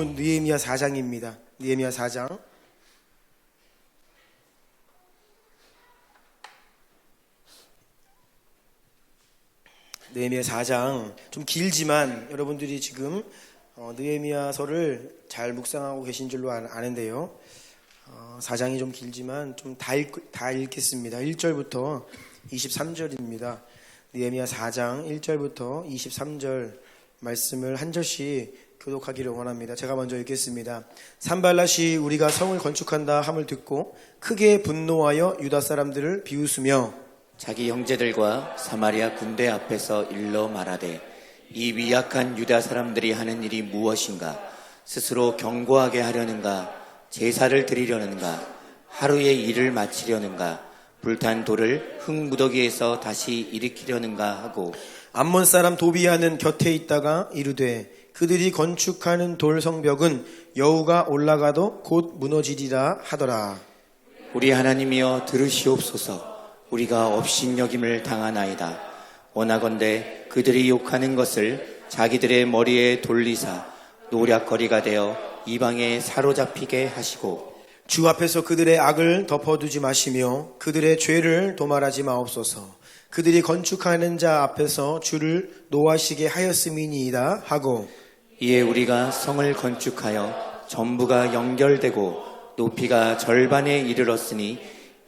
본문 느헤미야 4장입니다. 느헤미야 4장. 느헤미야 4장 좀 길지만 여러분들이 지금 느헤미야서를 잘 묵상하고 계신 줄로 아는데요. 4장이 좀 길지만 좀 다 읽겠습니다. 1절부터 23절입니다. 느헤미야 4장 1절부터 23절 말씀을 한 절씩 교독하기를 원합니다. 제가 먼저 읽겠습니다. 산발랏이 우리가 성을 건축한다 함을 듣고 크게 분노하여 유다 사람들을 비웃으며 자기 형제들과 사마리아 군대 앞에서 일러 말하되 이 미약한 유다 사람들이 하는 일이 무엇인가? 스스로 견고하게 하려는가? 제사를 드리려는가? 하루의 일을 마치려는가? 불탄 돌을 흙무더기에서 다시 일으키려는가 하고 암몬 사람 도비아는 곁에 있다가 이르되 그들이 건축하는 돌 성벽은 여우가 올라가도 곧 무너지리라 하더라. 우리 하나님이여 들으시옵소서. 우리가 업신여김을 당하나이다. 원하건대 그들이 욕하는 것을 자기들의 머리에 돌리사 노략거리가 되어 이방에 사로잡히게 하시고 주 앞에서 그들의 악을 덮어두지 마시며 그들의 죄를 도말하지 마옵소서. 그들이 건축하는 자 앞에서 주를 노하시게 하였음이니이다 하고 이에 우리가 성을 건축하여 전부가 연결되고 높이가 절반에 이르렀으니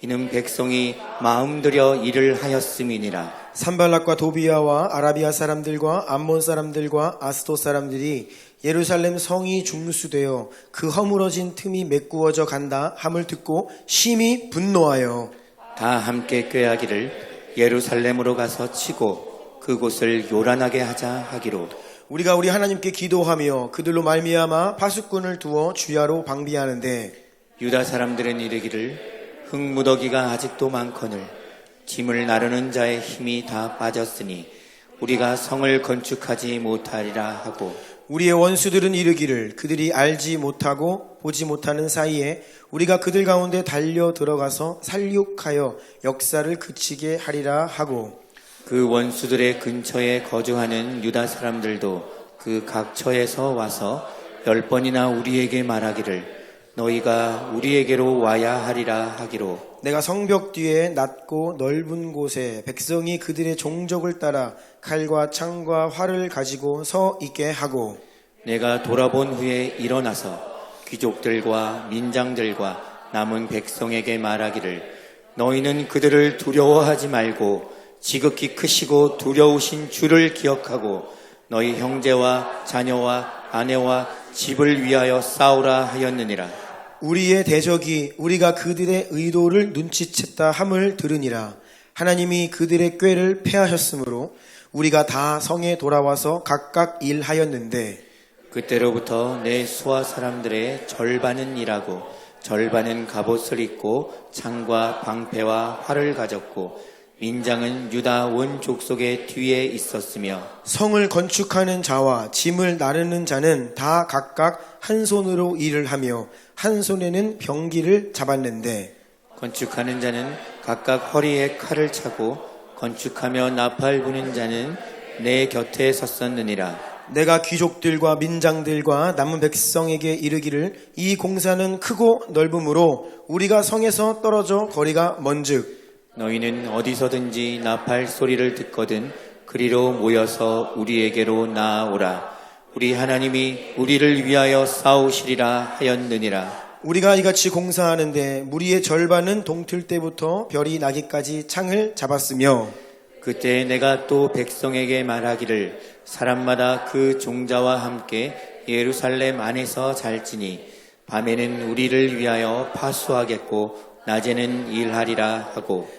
이는 백성이 마음들여 일을 하였음이니라. 산발락과 도비아와 아라비아 사람들과 암몬 사람들과 아스돗 사람들이 예루살렘 성이 중수되어 그 허물어진 틈이 메꾸어져 간다 함을 듣고 심히 분노하여 다 함께 꾀하기를 예루살렘으로 가서 치고 그곳을 요란하게 하자 하기로 우리가 우리 하나님께 기도하며 그들로 말미암아 파수꾼을 두어 주야로 방비하는데 유다 사람들은 이르기를 흙무더기가 아직도 많거늘 짐을 나르는 자의 힘이 다 빠졌으니 우리가 성을 건축하지 못하리라 하고 우리의 원수들은 이르기를 그들이 알지 못하고 보지 못하는 사이에 우리가 그들 가운데 달려 들어가서 살육하여 역사를 그치게 하리라 하고 그 원수들의 근처에 거주하는 유다 사람들도 그 각처에서 와서 10번이나 우리에게 말하기를 너희가 우리에게로 와야 하리라 하기로 내가 성벽 뒤에 낮고 넓은 곳에 백성이 그들의 종족을 따라 칼과 창과 활을 가지고 서 있게 하고 내가 돌아본 후에 일어나서 귀족들과 민장들과 남은 백성에게 말하기를 너희는 그들을 두려워하지 말고 지극히 크시고 두려우신 주를 기억하고 너희 형제와 자녀와 아내와 집을 위하여 싸우라 하였느니라. 우리의 대적이 우리가 그들의 의도를 눈치챘다 함을 들으니라. 하나님이 그들의 꾀를 패하셨으므로 우리가 다 성에 돌아와서 각각 일하였는데 그때로부터 내 수하 사람들의 절반은 일하고 절반은 갑옷을 입고 창과 방패와 활을 가졌고 민장은 유다 온 족속의 뒤에 있었으며 성을 건축하는 자와 짐을 나르는 자는 다 각각 한 손으로 일을 하며 한 손에는 병기를 잡았는데 건축하는 자는 각각 허리에 칼을 차고 건축하며 나팔 부는 자는 내 곁에 섰었느니라. 내가 귀족들과 민장들과 남은 백성에게 이르기를 이 공사는 크고 넓음으로 우리가 성에서 떨어져 거리가 먼즉 너희는 어디서든지 나팔 소리를 듣거든 그리로 모여서 우리에게로 나아오라. 우리 하나님이 우리를 위하여 싸우시리라 하였느니라. 우리가 이같이 공사하는데 무리의 절반은 동틀 때부터 별이 나기까지 창을 잡았으며 그때 내가 또 백성에게 말하기를 사람마다 그 종자와 함께 예루살렘 안에서 잘지니 밤에는 우리를 위하여 파수하겠고 낮에는 일하리라 하고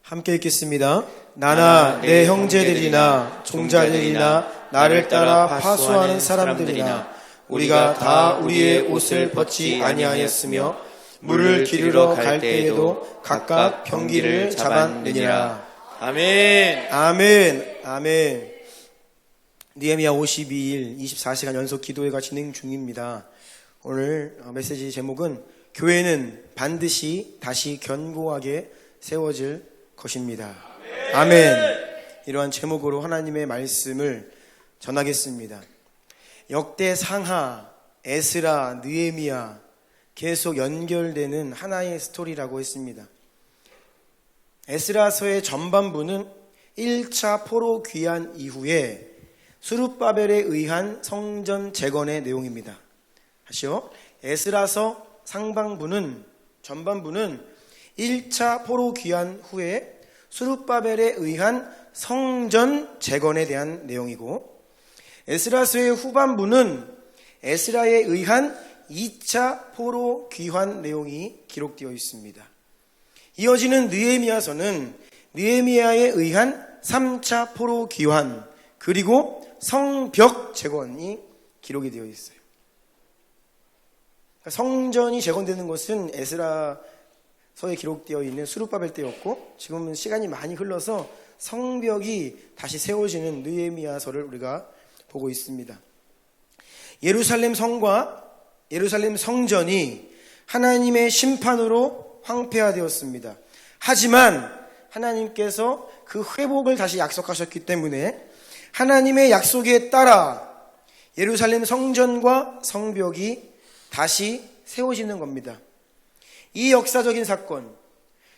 함께 읽겠습니다. 나나 내 형제들이나 종자들이나 나를 따라 파수하는 사람들이나 우리가 다 우리의 옷을 벗지 아니하였으며 물을 기르러 갈 때에도 각각 병기를 잡았느니라. 아멘. 아멘. 아멘. 느헤미야 52일 24시간 연속 기도회가 진행 중입니다. 오늘 메시지 제목은 교회는 반드시 다시 견고하게 세워질 것입니다. 아멘. 이러한 제목으로 하나님의 말씀을 전하겠습니다. 역대 상하에 에스라, 느헤미야 계속 연결되는 하나의 스토리라고 했습니다. 에스라서의 전반부는 1차 포로 귀환 이후에 스룹바벨에 의한 성전 재건의 내용입니다. 다시요. 에스라서 전반부는 1차 포로 귀환 후에 스룹바벨에 의한 성전 재건에 대한 내용이고, 에스라서의 후반부는 에스라에 의한 2차 포로 귀환 내용이 기록되어 있습니다. 이어지는 느헤미야서는 느헤미야에 의한 3차 포로 귀환 그리고 성벽 재건이 기록이 되어 있어요. 성전이 재건되는 것은 에스라서에 기록되어 있는 스룹바벨 때였고, 지금은 시간이 많이 흘러서 성벽이 다시 세워지는 느헤미야서를 우리가 보고 있습니다. 예루살렘 성과 예루살렘 성전이 하나님의 심판으로 황폐화되었습니다. 하지만 하나님께서 그 회복을 다시 약속하셨기 때문에 하나님의 약속에 따라 예루살렘 성전과 성벽이 다시 세워지는 겁니다. 이 역사적인 사건,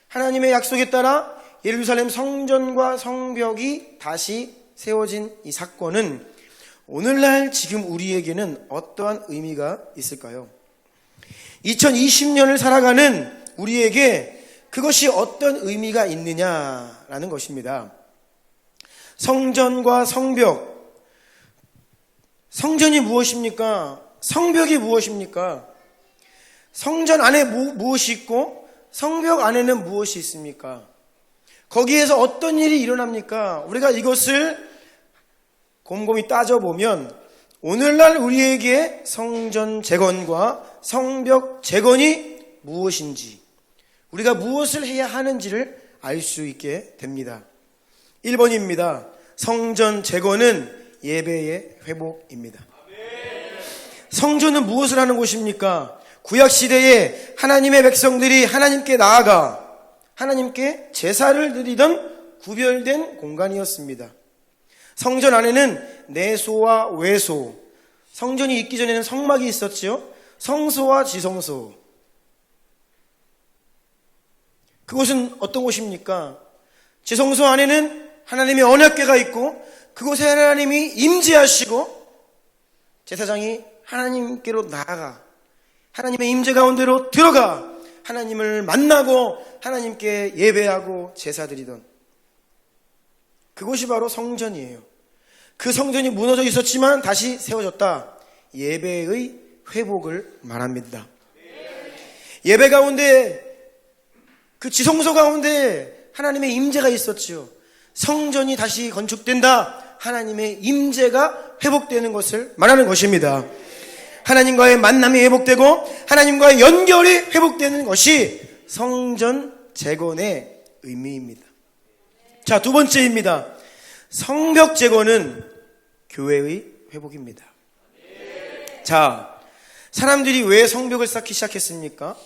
하나님의 약속에 따라 예루살렘 성전과 성벽이 다시 세워진 이 사건은 오늘날 지금 우리에게는 어떠한 의미가 있을까요? 2020년을 살아가는 우리에게 그것이 어떤 의미가 있느냐라는 것입니다. 성전과 성벽, 성전이 무엇입니까? 성벽이 무엇입니까? 성전 안에 무엇이 있고 성벽 안에는 무엇이 있습니까? 거기에서 어떤 일이 일어납니까? 우리가 이것을 곰곰이 따져보면 오늘날 우리에게 성전 재건과 성벽 재건이 무엇인지, 우리가 무엇을 해야 하는지를 알 수 있게 됩니다. 1번입니다. 성전 재건은 예배의 회복입니다. 성전은 무엇을 하는 곳입니까? 구약시대에 하나님의 백성들이 하나님께 나아가 하나님께 제사를 드리던 구별된 공간이었습니다. 성전 안에는 내소와 외소, 성전이 있기 전에는 성막이 있었지요. 성소와 지성소. 그곳은 어떤 곳입니까? 지성소 안에는 하나님의 언약궤가 있고 그곳에 하나님이 임재하시고 제사장이 하나님께로 나아가 하나님의 임재 가운데로 들어가 하나님을 만나고 하나님께 예배하고 제사드리던 그곳이 바로 성전이에요. 그 성전이 무너져 있었지만 다시 세워졌다. 예배의 회복을 말합니다. 예배 가운데, 그 지성소 가운데 하나님의 임재가 있었지요. 성전이 다시 건축된다. 하나님의 임재가 회복되는 것을 말하는 것입니다. 하나님과의 만남이 회복되고 하나님과의 연결이 회복되는 것이 성전 재건의 의미입니다. 자, 두 번째입니다. 성벽 재건은 교회의 회복입니다. 자, 사람들이 왜 성벽을 쌓기 시작했습니까?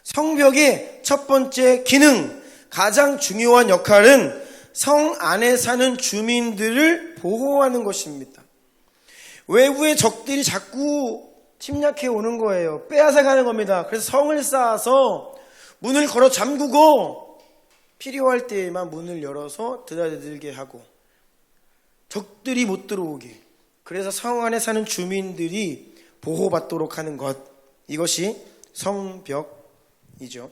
성벽의 첫 번째 기능, 가장 중요한 역할은 성 안에 사는 주민들을 보호하는 것입니다. 외부의 적들이 자꾸 침략해 오는 거예요. 빼앗아가는 겁니다. 그래서 성을 쌓아서 문을 걸어 잠그고 필요할 때에만 문을 열어서 드나들게 하고 적들이 못 들어오게, 그래서 성 안에 사는 주민들이 보호받도록 하는 것, 이것이 성벽이죠.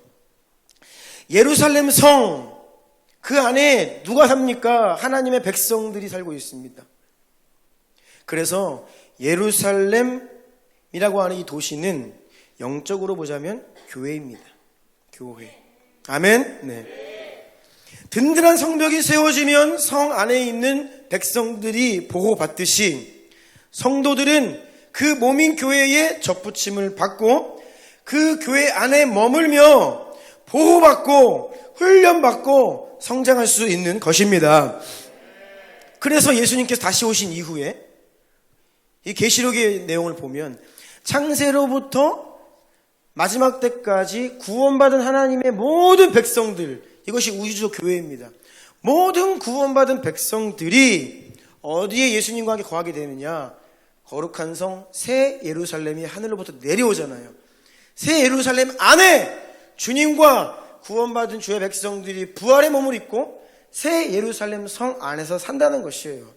예루살렘 성, 그 안에 누가 삽니까? 하나님의 백성들이 살고 있습니다. 그래서 예루살렘이라고 하는 이 도시는 영적으로 보자면 교회입니다. 교회. 아멘? 네. 든든한 성벽이 세워지면 성 안에 있는 백성들이 보호받듯이 성도들은 그 몸인 교회에 접붙임을 받고 그 교회 안에 머물며 보호받고 훈련받고 성장할 수 있는 것입니다. 그래서 예수님께서 다시 오신 이후에 이 계시록의 내용을 보면 창세로부터 마지막 때까지 구원받은 하나님의 모든 백성들, 이것이 우주적 교회입니다. 모든 구원받은 백성들이 어디에 예수님과 함께 거하게 되느냐? 거룩한 성 새 예루살렘이 하늘로부터 내려오잖아요. 새 예루살렘 안에 주님과 구원받은 주의 백성들이 부활의 몸을 입고 새 예루살렘 성 안에서 산다는 것이에요.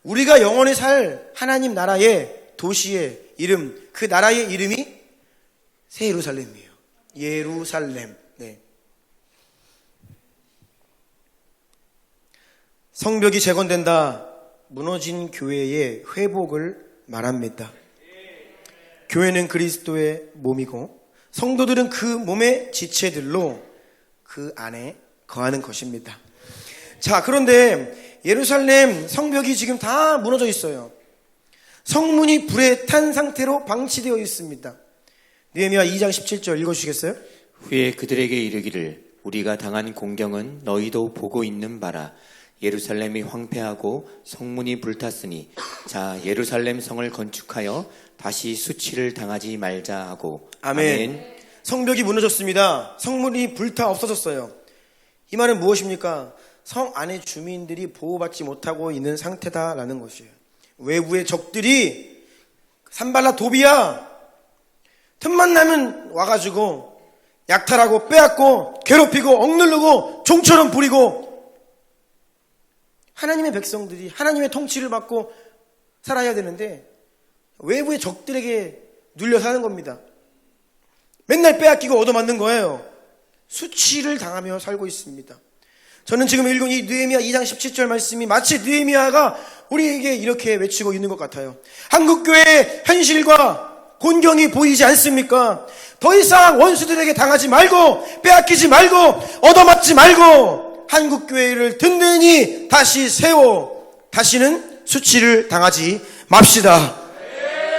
우리가 영원히 살 하나님 나라의 도시의 이름, 그 나라의 이름이 새 예루살렘이에요. 예루살렘. 네. 성벽이 재건된다. 무너진 교회의 회복을 말합니다. 교회는 그리스도의 몸이고 성도들은 그 몸의 지체들로 그 안에 거하는 것입니다. 자, 그런데 예루살렘 성벽이 지금 다 무너져 있어요. 성문이 불에 탄 상태로 방치되어 있습니다. 느헤미야 2장 17절 읽어주시겠어요? 후에 그들에게 이르기를 우리가 당한 공경은 너희도 보고 있는 바라. 예루살렘이 황폐하고 성문이 불탔으니 자 예루살렘 성을 건축하여 다시 수치를 당하지 말자 하고. 아멘. 성벽이 무너졌습니다. 성문이 불타 없어졌어요. 이 말은 무엇입니까? 성 안의 주민들이 보호받지 못하고 있는 상태다라는 것이에요. 외부의 적들이 산발라 도비야 틈만 나면 와가지고 약탈하고 빼앗고 괴롭히고 억누르고 종처럼 부리고, 하나님의 백성들이 하나님의 통치를 받고 살아야 되는데 외부의 적들에게 눌려 사는 겁니다. 맨날 빼앗기고 얻어맞는 거예요. 수치를 당하며 살고 있습니다. 저는 지금 읽은 이 느헤미야 2장 17절 말씀이 마치 느헤미야가 우리에게 이렇게 외치고 있는 것 같아요. 한국교회의 현실과 곤경이 보이지 않습니까? 더 이상 원수들에게 당하지 말고 빼앗기지 말고 얻어맞지 말고 한국교회를 든든히 다시 세워 다시는 수치를 당하지 맙시다.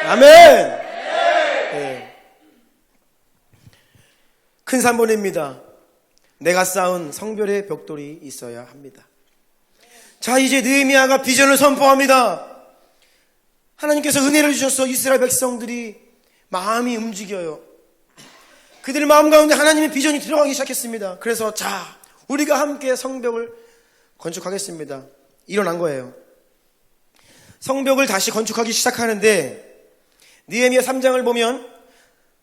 아멘. 네. 큰 산본입니다. 내가 쌓은 성별의 벽돌이 있어야 합니다. 자, 이제 느헤미야가 비전을 선포합니다. 하나님께서 은혜를 주셔서 이스라엘 백성들이 마음이 움직여요. 그들의 마음 가운데 하나님의 비전이 들어가기 시작했습니다. 그래서 자, 우리가 함께 성벽을 건축하겠습니다. 일어난 거예요. 성벽을 다시 건축하기 시작하는데 느헤미야 3장을 보면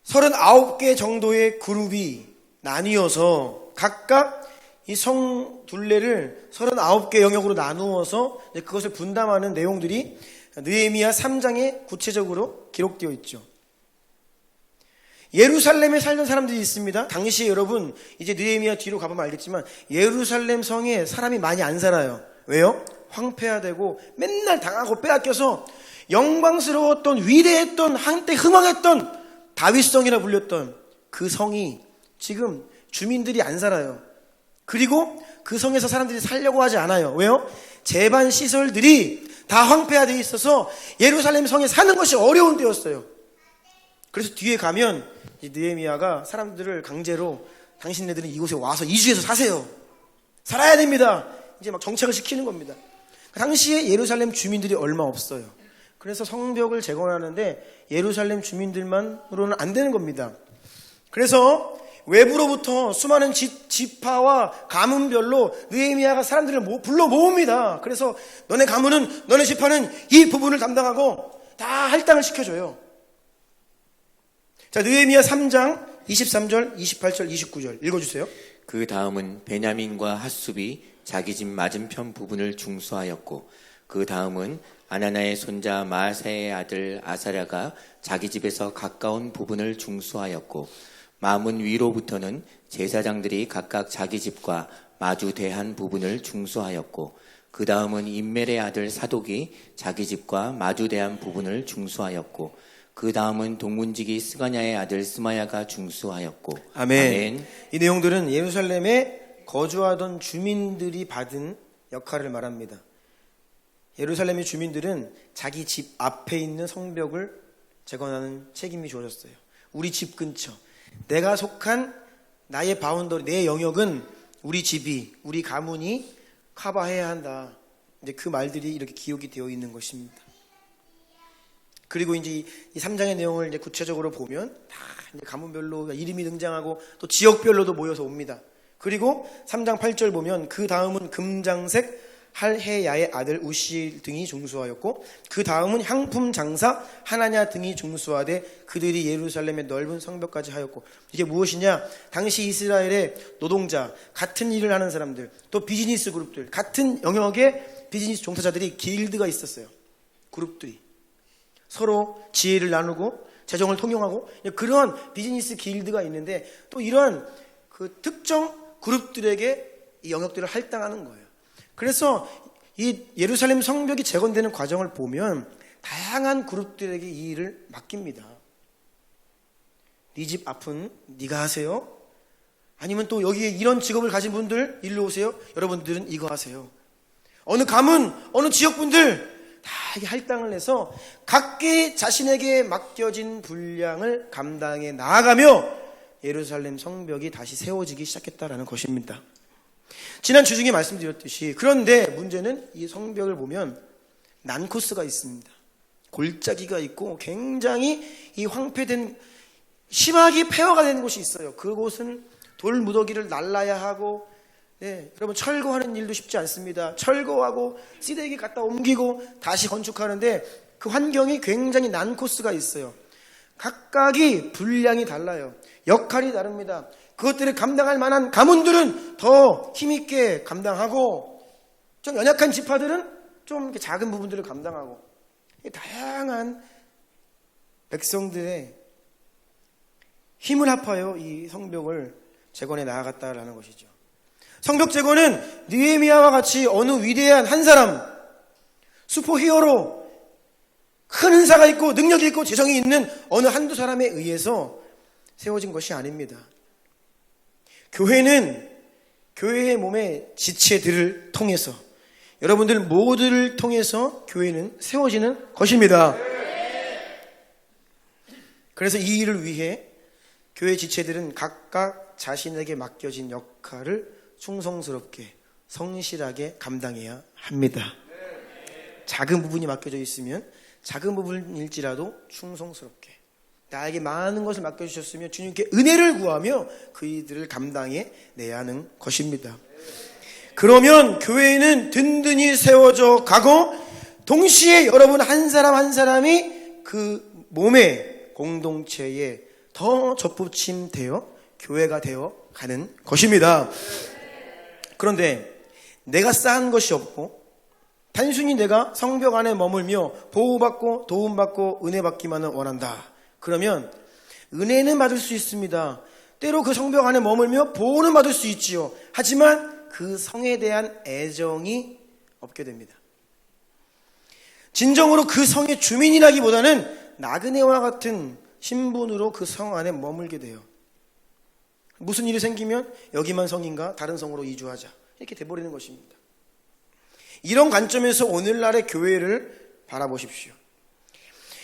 39개 정도의 그룹이 나뉘어서 각각 이 성 둘레를 39개 영역으로 나누어서 그것을 분담하는 내용들이 느헤미야 3장에 구체적으로 기록되어 있죠. 예루살렘에 살던 사람들이 있습니다. 당시에 여러분 이제 느헤미야 뒤로 가보면 알겠지만 예루살렘 성에 사람이 많이 안 살아요. 왜요? 황폐화되고 맨날 당하고 빼앗겨서 영광스러웠던 위대했던 한때 흥왕했던 다윗성이라 불렸던 그 성이 지금 주민들이 안 살아요. 그리고 그 성에서 사람들이 살려고 하지 않아요. 왜요? 제반 시설들이 다 황폐화되어 있어서 예루살렘 성에 사는 것이 어려운 때였어요. 그래서 뒤에 가면 느헤미야가 사람들을 강제로 당신네들은 이곳에 와서 이주해서 사세요. 살아야 됩니다. 이제 막 정착을 시키는 겁니다. 당시에 예루살렘 주민들이 얼마 없어요. 그래서 성벽을 재건하는데 예루살렘 주민들만으로는 안 되는 겁니다. 그래서 외부로부터 수많은 지파와 가문별로 느헤미야가 사람들을 불러 모읍니다. 그래서 너네 가문은, 너네 지파는 이 부분을 담당하고 다 할당을 시켜줘요. 자, 느헤미야 3장 23절, 28절, 29절 읽어주세요. 그 다음은 베냐민과 핫숲이 자기 집 맞은편 부분을 중수하였고, 그 다음은 아나나의 손자 마세의 아들 아사랴가 자기 집에서 가까운 부분을 중수하였고, 마문 위로부터는 제사장들이 각각 자기 집과 마주 대한 부분을 중수하였고, 그 다음은 임멜의 아들 사독이 자기 집과 마주 대한 부분을 중수하였고, 그 다음은 동문지기 스가냐의 아들 스마야가 중수하였고. 아멘. 아멘. 이 내용들은 예루살렘에 거주하던 주민들이 받은 역할을 말합니다. 예루살렘의 주민들은 자기 집 앞에 있는 성벽을 재건하는 책임이 주어졌어요. 우리 집 근처, 내가 속한 나의 바운더리, 내 영역은 우리 집이, 우리 가문이 커버해야 한다. 이제 그 말들이 이렇게 기록이 되어 있는 것입니다. 그리고 이제 이 3장의 내용을 이제 구체적으로 보면 다 이제 가문별로 이름이 등장하고 또 지역별로도 모여서 옵니다. 그리고 3장 8절 보면 그 다음은 금장색 할헤야의 아들 우시 등이 중수하였고 그 다음은 향품 장사 하나냐 등이 중수하되 그들이 예루살렘의 넓은 성벽까지 하였고. 이게 무엇이냐? 당시 이스라엘의 노동자, 같은 일을 하는 사람들, 또 비즈니스 그룹들, 같은 영역의 비즈니스 종사자들이 길드가 있었어요. 그룹들이 서로 지혜를 나누고 재정을 통용하고 그런 비즈니스 길드가 있는데, 또 이러한 그 특정 그룹들에게 이 영역들을 할당하는 거예요. 그래서 이 예루살렘 성벽이 재건되는 과정을 보면 다양한 그룹들에게 이 일을 맡깁니다. 네 집 앞은 네가 하세요. 아니면 또 여기에 이런 직업을 가진 분들 일로 오세요. 여러분들은 이거 하세요. 어느 가문, 어느 지역분들 다 이게 할당을 해서 각기 자신에게 맡겨진 분량을 감당해 나아가며 예루살렘 성벽이 다시 세워지기 시작했다라는 것입니다. 지난 주 중에 말씀드렸듯이, 그런데 문제는 이 성벽을 보면 난코스가 있습니다. 골짜기가 있고 굉장히 이 황폐된, 심하게 폐허가 된 곳이 있어요. 그곳은 돌 무더기를 날라야 하고, 여러분 철거하는 일도 쉽지 않습니다. 철거하고 쓰레기 갖다 옮기고 다시 건축하는데 그 환경이 굉장히 난코스가 있어요. 각각이 분량이 달라요. 역할이 다릅니다. 그것들을 감당할 만한 가문들은 더 힘있게 감당하고, 좀 연약한 지파들은 좀 이렇게 작은 부분들을 감당하고, 다양한 백성들의 힘을 합하여 이 성벽을 재건해 나아갔다라는 것이죠. 성벽 재건은 느헤미야와 같이 어느 위대한 한 사람, 슈퍼히어로, 큰 은사가 있고 능력이 있고 재정이 있는 어느 한두 사람에 의해서 세워진 것이 아닙니다. 교회는 교회의 몸의 지체들을 통해서, 여러분들 모두를 통해서 교회는 세워지는 것입니다. 그래서 이 일을 위해 교회 지체들은 각각 자신에게 맡겨진 역할을 충성스럽게 성실하게 감당해야 합니다. 작은 부분이 맡겨져 있으면 작은 부분일지라도 충성스럽게, 나에게 많은 것을 맡겨주셨으면 주님께 은혜를 구하며 그 일들을 감당해 내야 하는 것입니다. 그러면 교회는 든든히 세워져 가고, 동시에 여러분 한 사람 한 사람이 그 몸의 공동체에 더 접붙임되어 교회가 되어 가는 것입니다. 그런데 내가 쌓은 것이 없고 단순히 내가 성벽 안에 머물며 보호받고 도움받고 은혜받기만을 원한다. 그러면 은혜는 받을 수 있습니다. 때로 그 성벽 안에 머물며 보호는 받을 수 있지요. 하지만 그 성에 대한 애정이 없게 됩니다. 진정으로 그 성의 주민이라기보다는 나그네와 같은 신분으로 그 성 안에 머물게 돼요. 무슨 일이 생기면 여기만 성인가? 다른 성으로 이주하자. 이렇게 돼버리는 것입니다. 이런 관점에서 오늘날의 교회를 바라보십시오.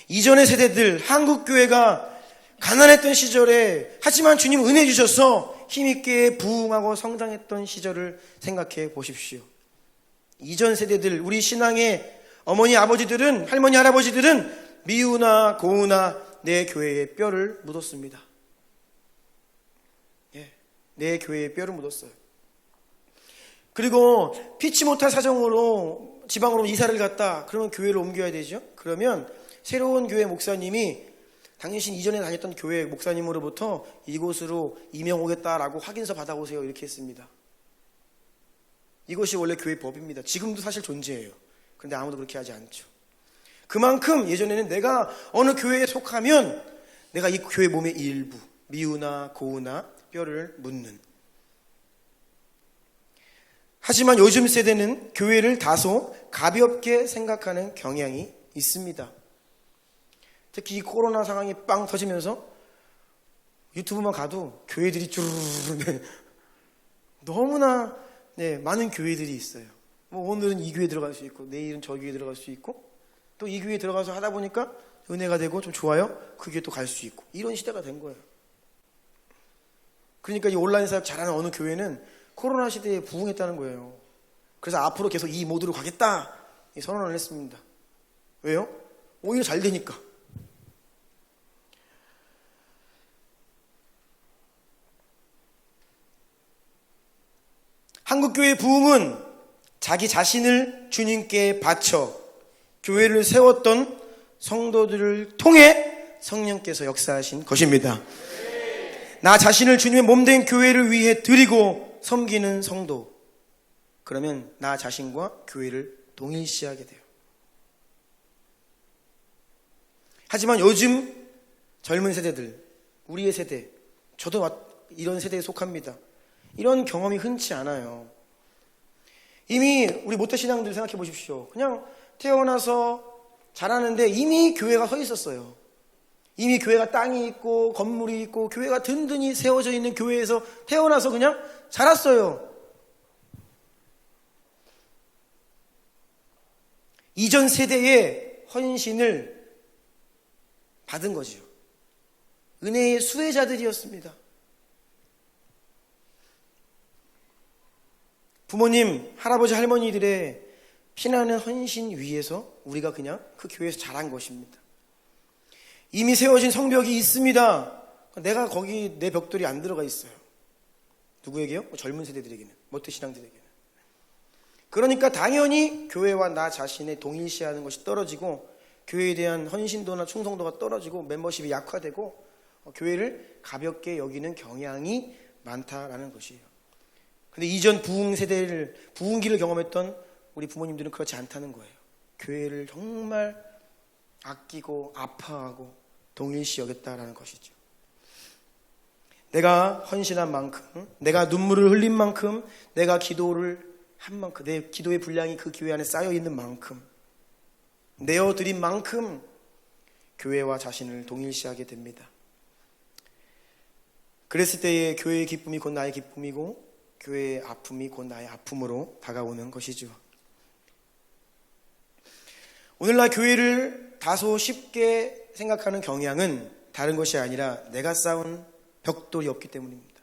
이전의 세대들, 한국교회가 가난했던 시절에 하지만 주님 은혜 주셔서 힘있게 부흥하고 성장했던 시절을 생각해 보십시오. 이전 세대들, 우리 신앙의 어머니 아버지들은, 할머니 할아버지들은 미우나 고우나 내 교회에 뼈를 묻었습니다. 내 교회에 뼈를 묻었어요. 그리고 피치 못할 사정으로 지방으로 이사를 갔다. 그러면 교회를 옮겨야 되죠. 그러면 새로운 교회 목사님이 당신 이전에 다녔던 교회 목사님으로부터 이곳으로 임명 오겠다라고 확인서 받아오세요. 이렇게 했습니다. 이것이 원래 교회 법입니다. 지금도 사실 존재해요. 그런데 아무도 그렇게 하지 않죠. 그만큼 예전에는 내가 어느 교회에 속하면 내가 이 교회 몸의 일부, 미우나 고우나 뼈를 묻는. 하지만 요즘 세대는 교회를 다소 가볍게 생각하는 경향이 있습니다. 특히 이 코로나 상황이 빵 터지면서 유튜브만 가도 교회들이 쭈르르르 너무나 많은 교회들이 있어요. 뭐 오늘은 이 교회 들어갈 수 있고 내일은 저 교회 들어갈 수 있고 또 이 교회 들어가서 하다 보니까 은혜가 되고 좀 좋아요. 그 교회 또 갈 수 있고 이런 시대가 된 거예요. 그러니까 이 온라인 사역 잘하는 어느 교회는 코로나 시대에 부흥했다는 거예요. 그래서 앞으로 계속 이 모드로 가겠다 이 선언을 했습니다. 왜요? 오히려 잘 되니까. 한국교회의 부흥은 자기 자신을 주님께 바쳐 교회를 세웠던 성도들을 통해 성령께서 역사하신 것입니다. 나 자신을 주님의 몸된 교회를 위해 드리고 섬기는 성도, 그러면 나 자신과 교회를 동일시하게 돼요. 하지만 요즘 젊은 세대들, 우리의 세대, 저도 이런 세대에 속합니다. 이런 경험이 흔치 않아요. 이미 우리 모태신앙들 생각해 보십시오. 그냥 태어나서 자라는데 이미 교회가 서 있었어요. 이미 교회가 땅이 있고 건물이 있고 교회가 든든히 세워져 있는 교회에서 태어나서 그냥 자랐어요. 이전 세대의 헌신을 받은 거죠. 은혜의 수혜자들이었습니다. 부모님, 할아버지, 할머니들의 피나는 헌신 위에서 우리가 그냥 그 교회에서 자란 것입니다. 이미 세워진 성벽이 있습니다. 내가 거기 내 벽돌이 안 들어가 있어요. 누구에게요? 젊은 세대들에게는, 모태신앙들에게는. 그러니까 당연히 교회와 나 자신의 동일시하는 것이 떨어지고 교회에 대한 헌신도나 충성도가 떨어지고 멤버십이 약화되고 교회를 가볍게 여기는 경향이 많다라는 것이에요. 근데 이전 부흥기를 경험했던 우리 부모님들은 그렇지 않다는 거예요. 교회를 정말 아끼고 아파하고 동일시 여겼다라는 것이죠. 내가 헌신한 만큼, 내가 눈물을 흘린 만큼, 내가 기도를 한 만큼, 내 기도의 분량이 그 교회 안에 쌓여 있는 만큼, 내어드린 만큼 교회와 자신을 동일시하게 됩니다. 그랬을 때의 교회의 기쁨이 곧 나의 기쁨이고 교회의 아픔이 곧 나의 아픔으로 다가오는 것이죠. 오늘날 교회를 다소 쉽게 생각하는 경향은 다른 것이 아니라 내가 쌓은 벽돌이 없기 때문입니다.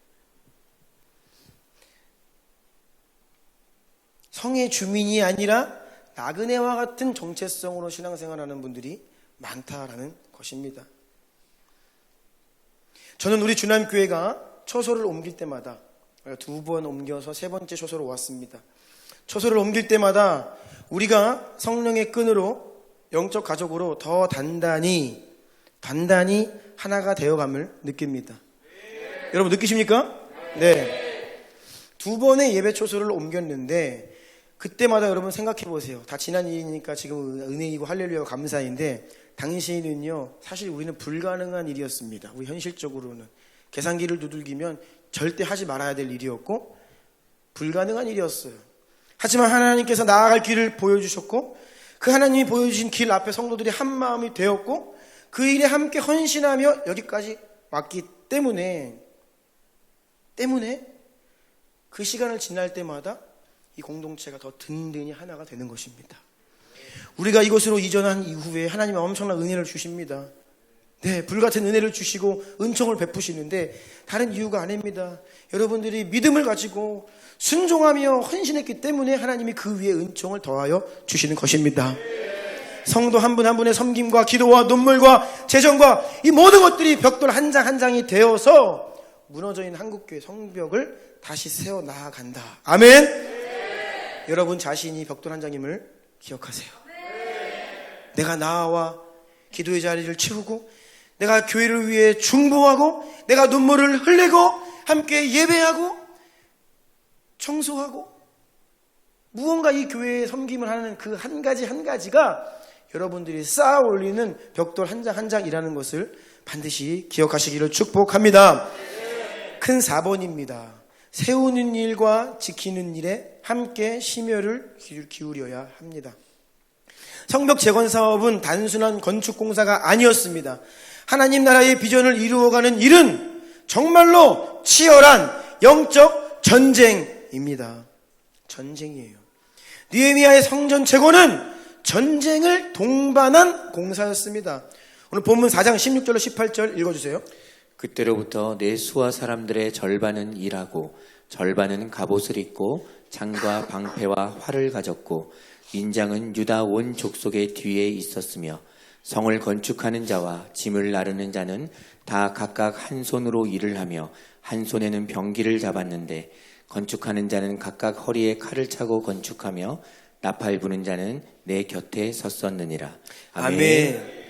성의 주민이 아니라 나그네와 같은 정체성으로 신앙생활하는 분들이 많다라는 것입니다. 저는 우리 주남교회가 처소를 옮길 때마다 2번 옮겨서 3번째 처소로 왔습니다. 처소를 옮길 때마다 우리가 성령의 끈으로 영적 가족으로 더 단단히 하나가 되어감을 느낍니다. 여러분 느끼십니까? 네. 2번의 예배 처소를 옮겼는데 그때마다 여러분 생각해 보세요. 다 지난 일이니까 지금 은혜이고 할렐루야 감사인데 당시에는요 사실 우리는 불가능한 일이었습니다. 우리 현실적으로는 계산기를 두들기면 절대 하지 말아야 될 일이었고 불가능한 일이었어요. 하지만 하나님께서 나아갈 길을 보여주셨고 그 하나님이 보여주신 길 앞에 성도들이 한 마음이 되었고 그 일에 함께 헌신하며 여기까지 왔기 때문에 그 시간을 지날 때마다 이 공동체가 더 든든히 하나가 되는 것입니다. 우리가 이곳으로 이전한 이후에 하나님은 엄청난 은혜를 주십니다. 네, 불같은 은혜를 주시고 은총을 베푸시는데 다른 이유가 아닙니다. 여러분들이 믿음을 가지고 순종하며 헌신했기 때문에 하나님이 그 위에 은총을 더하여 주시는 것입니다. 성도 한 분 한 분의 섬김과 기도와 눈물과 재정과 이 모든 것들이 벽돌 한 장 한 장이 되어서 무너져 있는 한국교회 성벽을 다시 세워 나아간다. 아멘. 여러분 자신이 벽돌 한 장임을 기억하세요. 내가 나와 기도의 자리를 채우고 내가 교회를 위해 중보하고 내가 눈물을 흘리고 함께 예배하고 청소하고 무언가 이 교회에 섬김을 하는 그 한 가지 한 가지가 여러분들이 쌓아 올리는 벽돌 한 장 한 장이라는 것을 반드시 기억하시기를 축복합니다. 큰 4번입니다. 세우는 일과 지키는 일에 함께 심혈을 기울여야 합니다. 성벽 재건 사업은 단순한 건축 공사가 아니었습니다. 하나님 나라의 비전을 이루어가는 일은 정말로 치열한 영적 전쟁입니다. 전쟁이에요. 느헤미야의 성전 재건은 전쟁을 동반한 공사였습니다. 오늘 본문 4장 16절로 18절 읽어주세요. 그때로부터 내 수하 사람들의 절반은 일하고 절반은 갑옷을 입고 창과 방패와 활을 가졌고 인장은 유다 온 족속의 뒤에 있었으며 성을 건축하는 자와 짐을 나르는 자는 다 각각 한 손으로 일을 하며 한 손에는 병기를 잡았는데 건축하는 자는 각각 허리에 칼을 차고 건축하며 나팔 부는 자는 내 곁에 섰었느니라. 아멘.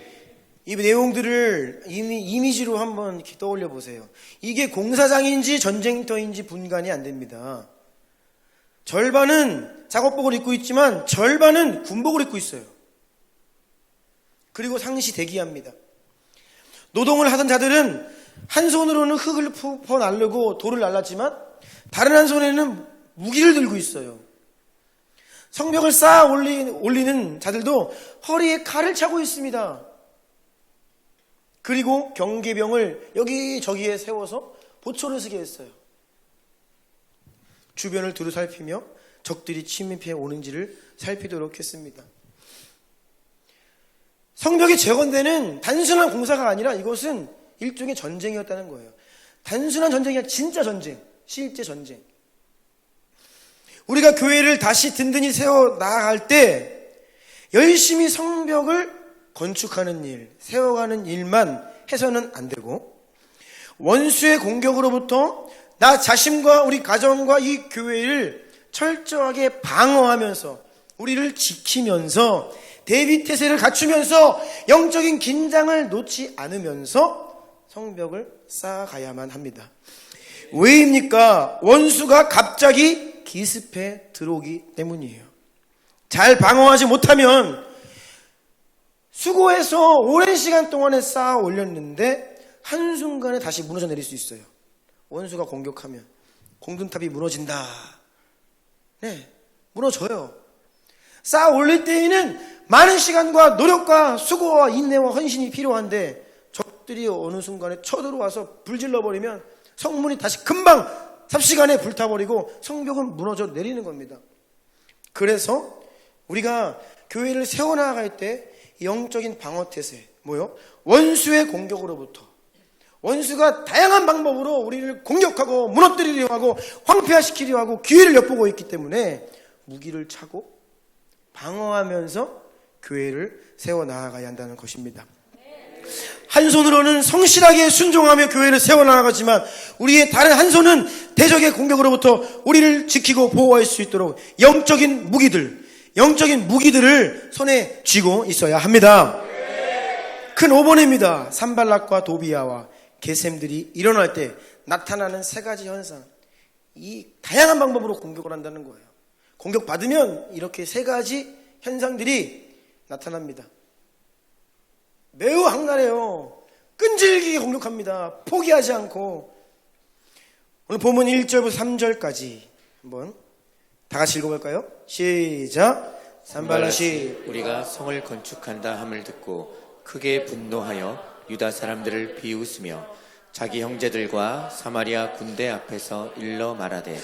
이 내용들을 이미지로 한번 이렇게 떠올려 보세요. 이게 공사장인지 전쟁터인지 분간이 안 됩니다. 절반은 작업복을 입고 있지만 절반은 군복을 입고 있어요. 그리고 상시 대기합니다. 노동을 하던 자들은 한 손으로는 흙을 퍼 날르고 돌을 날랐지만 다른 한 손에는 무기를 들고 있어요. 성벽을 쌓아 올리는 자들도 허리에 칼을 차고 있습니다. 그리고 경계병을 여기저기에 세워서 보초를 서게 했어요. 주변을 두루 살피며 적들이 침입해 오는지를 살피도록 했습니다. 성벽이 재건되는 단순한 공사가 아니라 이것은 일종의 전쟁이었다는 거예요. 단순한 전쟁이 아니라 진짜 전쟁, 실제 전쟁. 우리가 교회를 다시 든든히 세워 나아갈 때 열심히 성벽을 건축하는 일, 세워가는 일만 해서는 안 되고 원수의 공격으로부터 나 자신과 우리 가정과 이 교회를 철저하게 방어하면서 우리를 지키면서 대비태세를 갖추면서 영적인 긴장을 놓지 않으면서 성벽을 쌓아가야만 합니다. 왜입니까? 원수가 갑자기 기습해 들어오기 때문이에요. 잘 방어하지 못하면 수고해서 오랜 시간 동안에 쌓아 올렸는데 한순간에 다시 무너져 내릴 수 있어요. 원수가 공격하면 공든탑이 무너진다. 네, 무너져요. 쌓아 올릴 때에는 많은 시간과 노력과 수고와 인내와 헌신이 필요한데 적들이 어느 순간에 쳐들어와서 불질러버리면 성문이 다시 금방 삽시간에 불타버리고 성벽은 무너져 내리는 겁니다. 그래서 우리가 교회를 세워나갈 때 영적인 방어태세, 뭐요? 원수의 공격으로부터 원수가 다양한 방법으로 우리를 공격하고 무너뜨리려 하고 황폐화시키려 하고 기회를 엿보고 있기 때문에 무기를 차고 방어하면서 교회를 세워나가야 한다는 것입니다. 한 손으로는 성실하게 순종하며 교회를 세워나가지만 우리의 다른 한 손은 대적의 공격으로부터 우리를 지키고 보호할 수 있도록 영적인 무기들을 손에 쥐고 있어야 합니다. 큰 오번입니다. 산발락과 도비아와 게셈들이 일어날 때 나타나는 세 가지 현상, 이 다양한 방법으로 공격을 한다는 거예요. 공격받으면 이렇게 세 가지 현상들이 나타납니다. 매우 악랄해요. 끈질기게 공격합니다. 포기하지 않고. 오늘 본문 1절부터 3절까지 한번 다 같이 읽어볼까요? 시작. 산발랏이 우리가 성을 건축한다 함을 듣고 크게 분노하여 유다 사람들을 비웃으며 자기 형제들과 사마리아 군대 앞에서 일러 말하되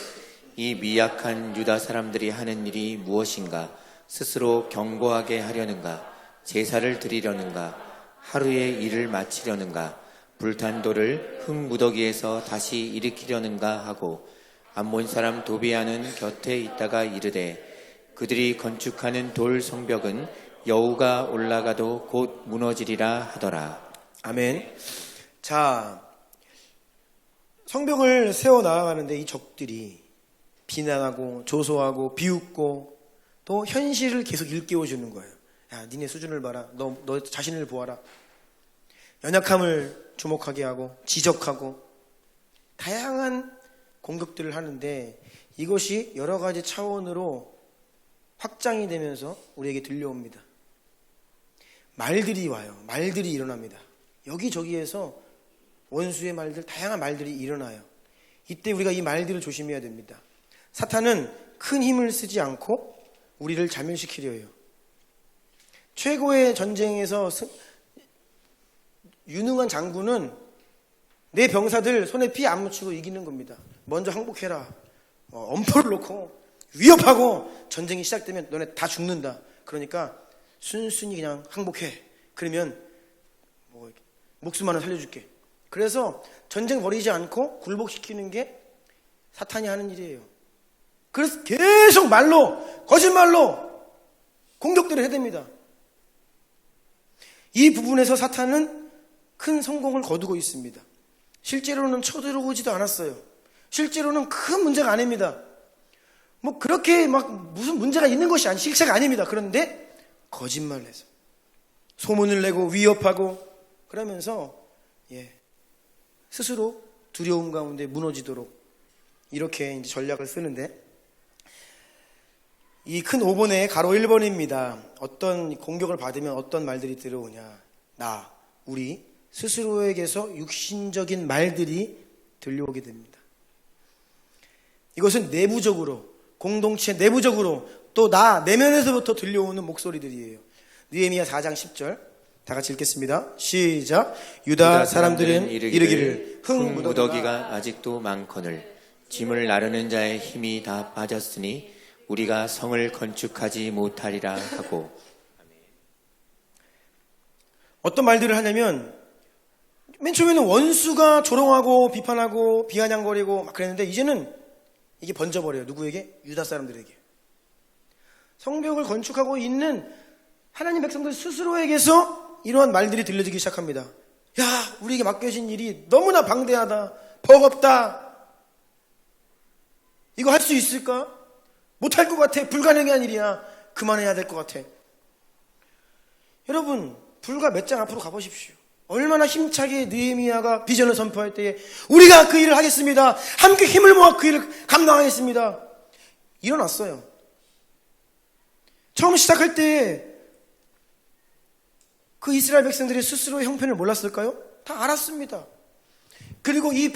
이 미약한 유다 사람들이 하는 일이 무엇인가? 스스로 견고하게 하려는가? 제사를 드리려는가? 하루의 일을 마치려는가? 불탄 돌을 흙무더기에서 다시 일으키려는가 하고 암몬 사람 도비아는 곁에 있다가 이르되 그들이 건축하는 돌 성벽은 여우가 올라가도 곧 무너지리라 하더라. 아멘. 자, 성벽을 세워나가는데 이 적들이 비난하고 조소하고 비웃고 또 현실을 계속 일깨워주는 거예요. 야, 니네 수준을 봐라. 너 자신을 보아라. 연약함을 주목하게 하고 지적하고 다양한 공격들을 하는데 이것이 여러 가지 차원으로 확장이 되면서 우리에게 들려옵니다. 말들이 와요. 말들이 일어납니다. 여기저기에서 원수의 말들, 다양한 말들이 일어나요. 이때 우리가 이 말들을 조심해야 됩니다. 사탄은 큰 힘을 쓰지 않고 우리를 자멸시키려 해요. 최고의 전쟁에서 유능한 장군은 내 병사들 손에 피 안 묻히고 이기는 겁니다. 먼저 항복해라. 엄포를 놓고 위협하고 전쟁이 시작되면 너네 다 죽는다. 그러니까 순순히 그냥 항복해. 그러면 목숨 하나 살려줄게. 그래서 전쟁 벌이지 않고 굴복시키는 게 사탄이 하는 일이에요. 그래서 계속 말로, 거짓말로 공격들을 해댑니다. 이 부분에서 사탄은 큰 성공을 거두고 있습니다. 실제로는 쳐들어오지도 않았어요. 실제로는 큰 문제가 아닙니다. 뭐 그렇게 막 무슨 문제가 있는 것이 실체가 아닙니다. 그런데 거짓말을 해서 소문을 내고 위협하고 그러면서 스스로 두려움 가운데 무너지도록 이렇게 이제 전략을 쓰는데, 이 큰 5번의 가로 1번입니다. 어떤 공격을 받으면 어떤 말들이 들어오냐. 우리 스스로에게서 육신적인 말들이 들려오게 됩니다. 이것은 내부적으로, 공동체 내부적으로 또 내면에서부터 들려오는 목소리들이에요. 느헤미야 4장 10절 다 같이 읽겠습니다. 시작. 유다 사람들은 이르기를 흙무더기가 아직도 많거늘 짐을 나르는 자의 힘이 다 빠졌으니 우리가 성을 건축하지 못하리라 하고. 어떤 말들을 하냐면, 맨 처음에는 원수가 조롱하고 비판하고 비아냥거리고 막 그랬는데 이제는 이게 번져버려요. 누구에게? 유다 사람들에게. 성벽을 건축하고 있는 하나님 백성들 스스로에게서 이러한 말들이 들려지기 시작합니다. 야, 우리에게 맡겨진 일이 너무나 방대하다, 버겁다, 이거 할 수 있을까? 못할 것 같아, 불가능한 일이야, 그만해야 될 것 같아. 여러분, 불과 몇 장 앞으로 가보십시오. 얼마나 힘차게 느헤미야가 비전을 선포할 때에 우리가 그 일을 하겠습니다, 함께 힘을 모아 그 일을 감당하겠습니다, 일어났어요. 처음 시작할 때 그 이스라엘 백성들이 스스로의 형편을 몰랐을까요? 다 알았습니다. 그리고 이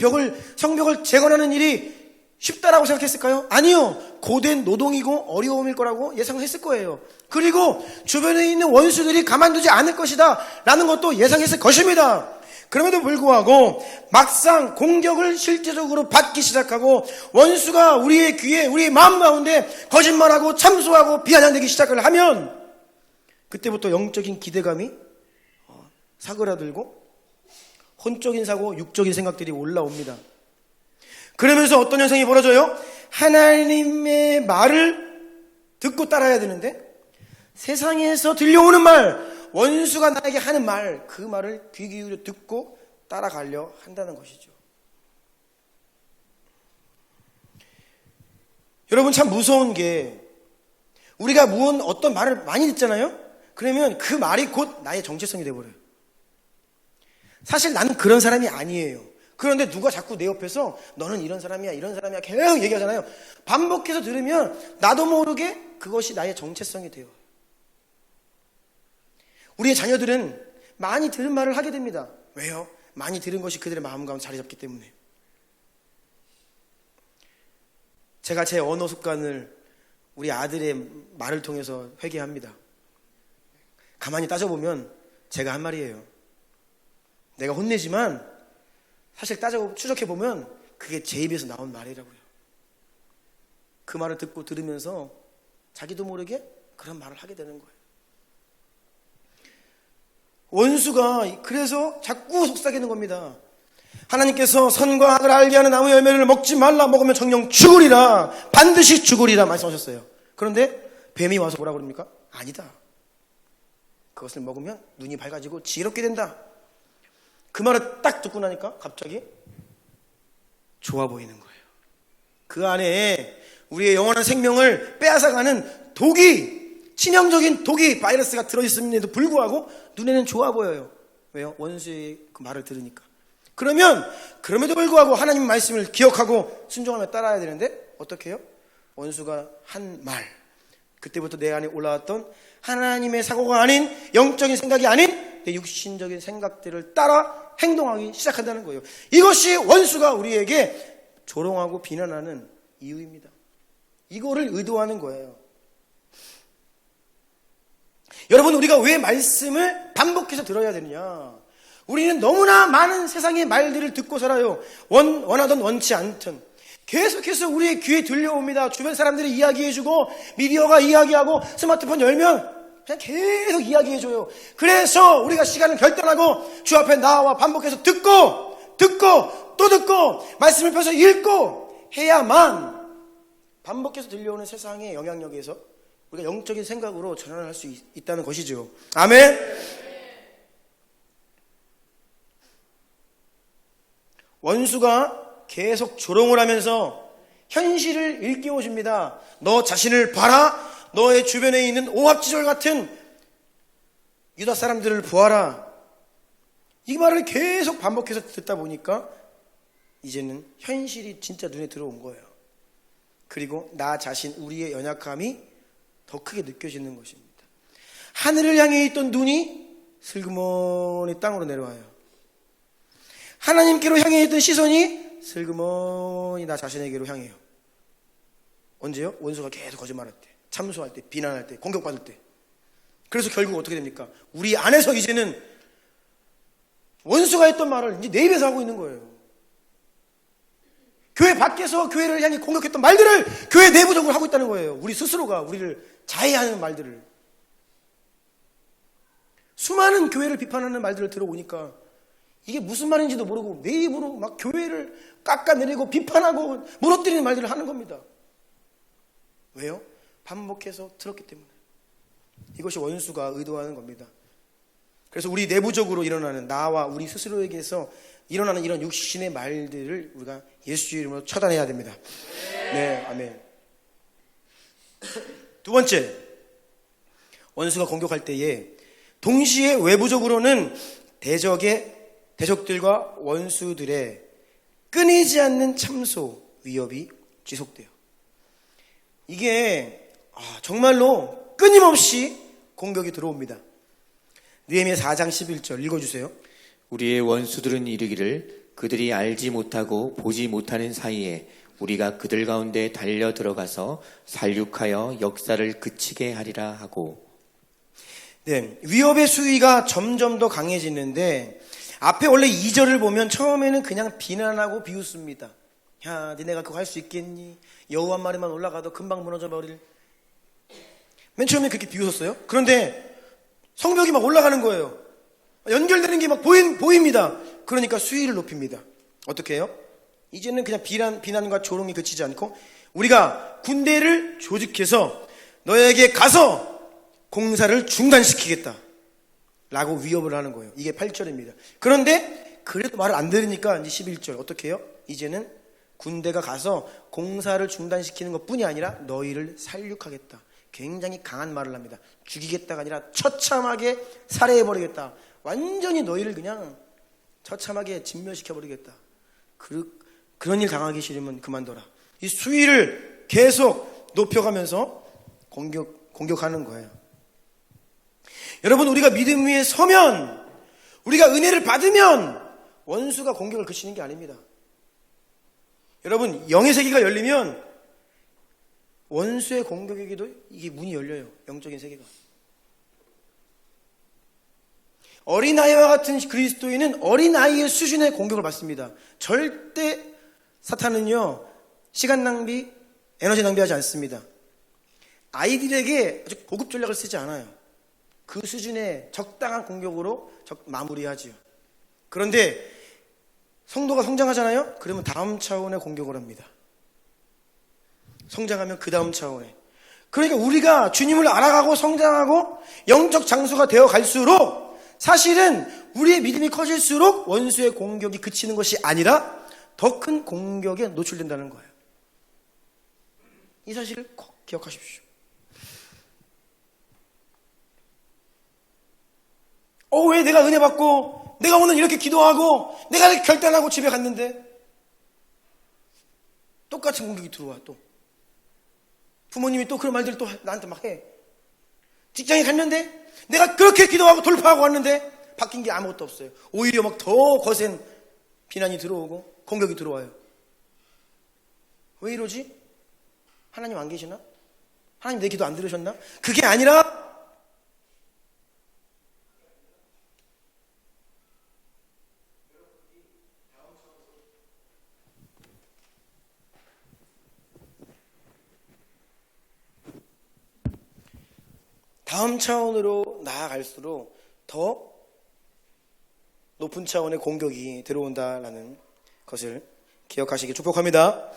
성벽을 재건하는 일이 쉽다라고 생각했을까요? 아니요. 고된 노동이고 어려움일 거라고 예상했을 거예요. 그리고 주변에 있는 원수들이 가만두지 않을 것이다 라는 것도 예상했을 것입니다. 그럼에도 불구하고 막상 공격을 실제적으로 받기 시작하고 원수가 우리의 귀에, 우리의 마음 가운데 거짓말하고 참소하고 비아냥대기 시작을 하면 그때부터 영적인 기대감이 사그라들고 혼적인 사고, 육적인 생각들이 올라옵니다. 그러면서 어떤 현상이 벌어져요? 하나님의 말을 듣고 따라야 되는데 세상에서 들려오는 말, 원수가 나에게 하는 말, 그 말을 귀 기울여 듣고 따라가려 한다는 것이죠. 여러분, 참 무서운 게, 우리가 어떤 말을 많이 듣잖아요? 그러면 그 말이 곧 나의 정체성이 되어버려요. 사실 나는 그런 사람이 아니에요. 그런데 누가 자꾸 내 옆에서 너는 이런 사람이야, 이런 사람이야 계속 얘기하잖아요. 반복해서 들으면 나도 모르게 그것이 나의 정체성이 돼요. 우리의 자녀들은 많이 들은 말을 하게 됩니다. 왜요? 많이 들은 것이 그들의 마음 가운데 자리 잡기 때문에. 제가 제 언어 습관을 우리 아들의 말을 통해서 회개합니다. 가만히 따져보면 제가 한 말이에요. 내가 혼내지만 사실 추적해보면 그게 제 입에서 나온 말이라고요. 그 말을 듣고 들으면서 자기도 모르게 그런 말을 하게 되는 거예요. 원수가 그래서 자꾸 속삭이는 겁니다. 하나님께서 선과 악을 알게 하는 나무 열매를 먹지 말라, 먹으면 정녕 죽으리라, 반드시 죽으리라 말씀하셨어요. 그런데 뱀이 와서 뭐라고 그럽니까? 아니다, 그것을 먹으면 눈이 밝아지고 지혜롭게 된다. 그 말을 딱 듣고 나니까 갑자기 좋아 보이는 거예요. 그 안에 우리의 영원한 생명을 빼앗아가는 치명적인 독이, 바이러스가 들어있음에도 불구하고 눈에는 좋아 보여요. 왜요? 원수의 그 말을 들으니까. 그럼에도 불구하고 하나님 말씀을 기억하고 순종하며 따라야 되는데 어떻게 해요? 원수가 한 말, 그때부터 내 안에 올라왔던 하나님의 사고가 아닌, 영적인 생각이 아닌 내 육신적인 생각들을 따라 행동하기 시작한다는 거예요. 이것이 원수가 우리에게 조롱하고 비난하는 이유입니다. 이거를 의도하는 거예요. 여러분, 우리가 왜 말씀을 반복해서 들어야 되느냐? 우리는 너무나 많은 세상의 말들을 듣고 살아요. 원하든 원치 않든 계속해서 우리의 귀에 들려옵니다. 주변 사람들이 이야기해주고, 미디어가 이야기하고, 스마트폰 열면 그냥 계속 이야기해줘요. 그래서 우리가 시간을 결단하고 주 앞에 나와 반복해서 듣고 또 듣고 말씀을 펴서 읽고 해야만 반복해서 들려오는 세상의 영향력에서 우리가 영적인 생각으로 전환할 수 있다는 것이죠. 아멘. 원수가 계속 조롱을 하면서 현실을 일깨워 줍니다. 너 자신을 봐라. 너의 주변에 있는 오합지졸 같은 유다 사람들을 보아라. 이 말을 계속 반복해서 듣다 보니까 이제는 현실이 진짜 눈에 들어온 거예요. 그리고 나 자신, 우리의 연약함이 더 크게 느껴지는 것입니다. 하늘을 향해 있던 눈이 슬그머니 땅으로 내려와요. 하나님께로 향해 있던 시선이 슬그머니 나 자신에게로 향해요. 언제요? 원수가 계속 거짓말할 때, 참소할 때, 비난할 때, 공격받을 때. 그래서 결국 어떻게 됩니까? 우리 안에서 이제는 원수가 했던 말을 이제 내 입에서 하고 있는 거예요. 교회 밖에서 교회를 향해 공격했던 말들을 교회 내부적으로 하고 있다는 거예요. 우리 스스로가 우리를 자해하는 말들을. 수많은 교회를 비판하는 말들을 들어오니까 이게 무슨 말인지도 모르고 내 입으로 막 교회를 깎아내리고 비판하고 무너뜨리는 말들을 하는 겁니다. 왜요? 반복해서 들었기 때문에. 이것이 원수가 의도하는 겁니다. 그래서 우리 내부적으로 일어나는, 나와 우리 스스로에게서 일어나는 이런 육신의 말들을 우리가 예수의 이름으로 처단해야 됩니다. 네, 아멘. 두 번째, 원수가 공격할 때에 동시에 외부적으로는 대적들과 원수들의 끊이지 않는 참소, 위협이 지속돼요. 이게 정말로 끊임없이 공격이 들어옵니다. 느헤미야 4장 11절 읽어주세요. 우리의 원수들은 이르기를 그들이 알지 못하고 보지 못하는 사이에 우리가 그들 가운데 달려 들어가서 살육하여 역사를 그치게 하리라 하고. 네, 위협의 수위가 점점 더 강해지는데 앞에 원래 2절을 보면 처음에는 그냥 비난하고 비웃습니다. 야, 니네가 그거 할 수 있겠니? 여우 한 마리만 올라가도 금방 무너져 버릴. 맨 처음에 그렇게 비웃었어요. 그런데 성벽이 막 올라가는 거예요. 연결되는 게 막 보입니다. 그러니까 수위를 높입니다. 어떻게 해요? 이제는 그냥 비난과 조롱이 그치지 않고 우리가 군대를 조직해서 너에게 가서 공사를 중단시키겠다 라고 위협을 하는 거예요. 이게 8절입니다. 그런데 그래도 말을 안 들으니까 이제 11절 어떻게 해요? 이제는 군대가 가서 공사를 중단시키는 것뿐이 아니라 너희를 살육하겠다. 굉장히 강한 말을 합니다. 죽이겠다가 아니라 처참하게 살해해버리겠다. 완전히 너희를 그냥 처참하게 진멸시켜버리겠다. 그런 일 당하기 싫으면 그만둬라. 이 수위를 계속 높여가면서 공격하는 거예요. 여러분, 우리가 믿음 위에 서면, 우리가 은혜를 받으면 원수가 공격을 그치는 게 아닙니다. 여러분, 영의 세계가 열리면 원수의 공격에게도 이게 문이 열려요. 영적인 세계가. 어린아이와 같은 그리스도인은 어린아이의 수준의 공격을 받습니다. 절대 사탄은요, 시간 낭비, 에너지 낭비하지 않습니다. 아이들에게 아주 고급 전략을 쓰지 않아요. 그 수준의 적당한 공격으로 마무리하지요. 그런데 성도가 성장하잖아요? 그러면 다음 차원의 공격을 합니다. 성장하면 그 다음 차원에. 그러니까 우리가 주님을 알아가고 성장하고 영적 장수가 되어 갈수록 사실은 우리의 믿음이 커질수록 원수의 공격이 그치는 것이 아니라 더 큰 공격에 노출된다는 거예요. 이 사실을 꼭 기억하십시오. 왜 내가 은혜 받고 내가 오늘 이렇게 기도하고 내가 이렇게 결단하고 집에 갔는데 똑같은 공격이 들어와. 또 부모님이 또 그런 말들을 또 나한테 막 해. 직장에 갔는데 내가 그렇게 기도하고 돌파하고 왔는데 바뀐 게 아무것도 없어요. 오히려 막 더 거센 비난이 들어오고 공격이 들어와요. 왜 이러지? 하나님 안 계시나? 하나님 내 기도 안 들으셨나? 그게 아니라 다음 차원으로 나아갈수록 더 높은 차원의 공격이 들어온다라는 것을 기억하시기 축복합니다.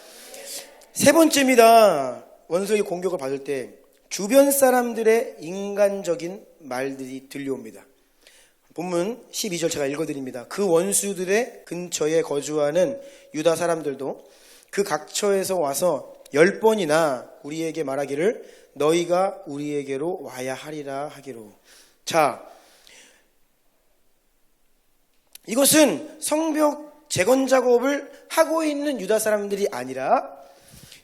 세 번째입니다. 원수의 공격을 받을 때 주변 사람들의 인간적인 말들이 들려옵니다. 본문 12절 제가 읽어드립니다. 그 원수들의 근처에 거주하는 유다 사람들도 그 각처에서 와서 10번이나 우리에게 말하기를 너희가 우리에게로 와야 하리라 하기로. 자, 이것은 성벽 재건 작업을 하고 있는 유다 사람들이 아니라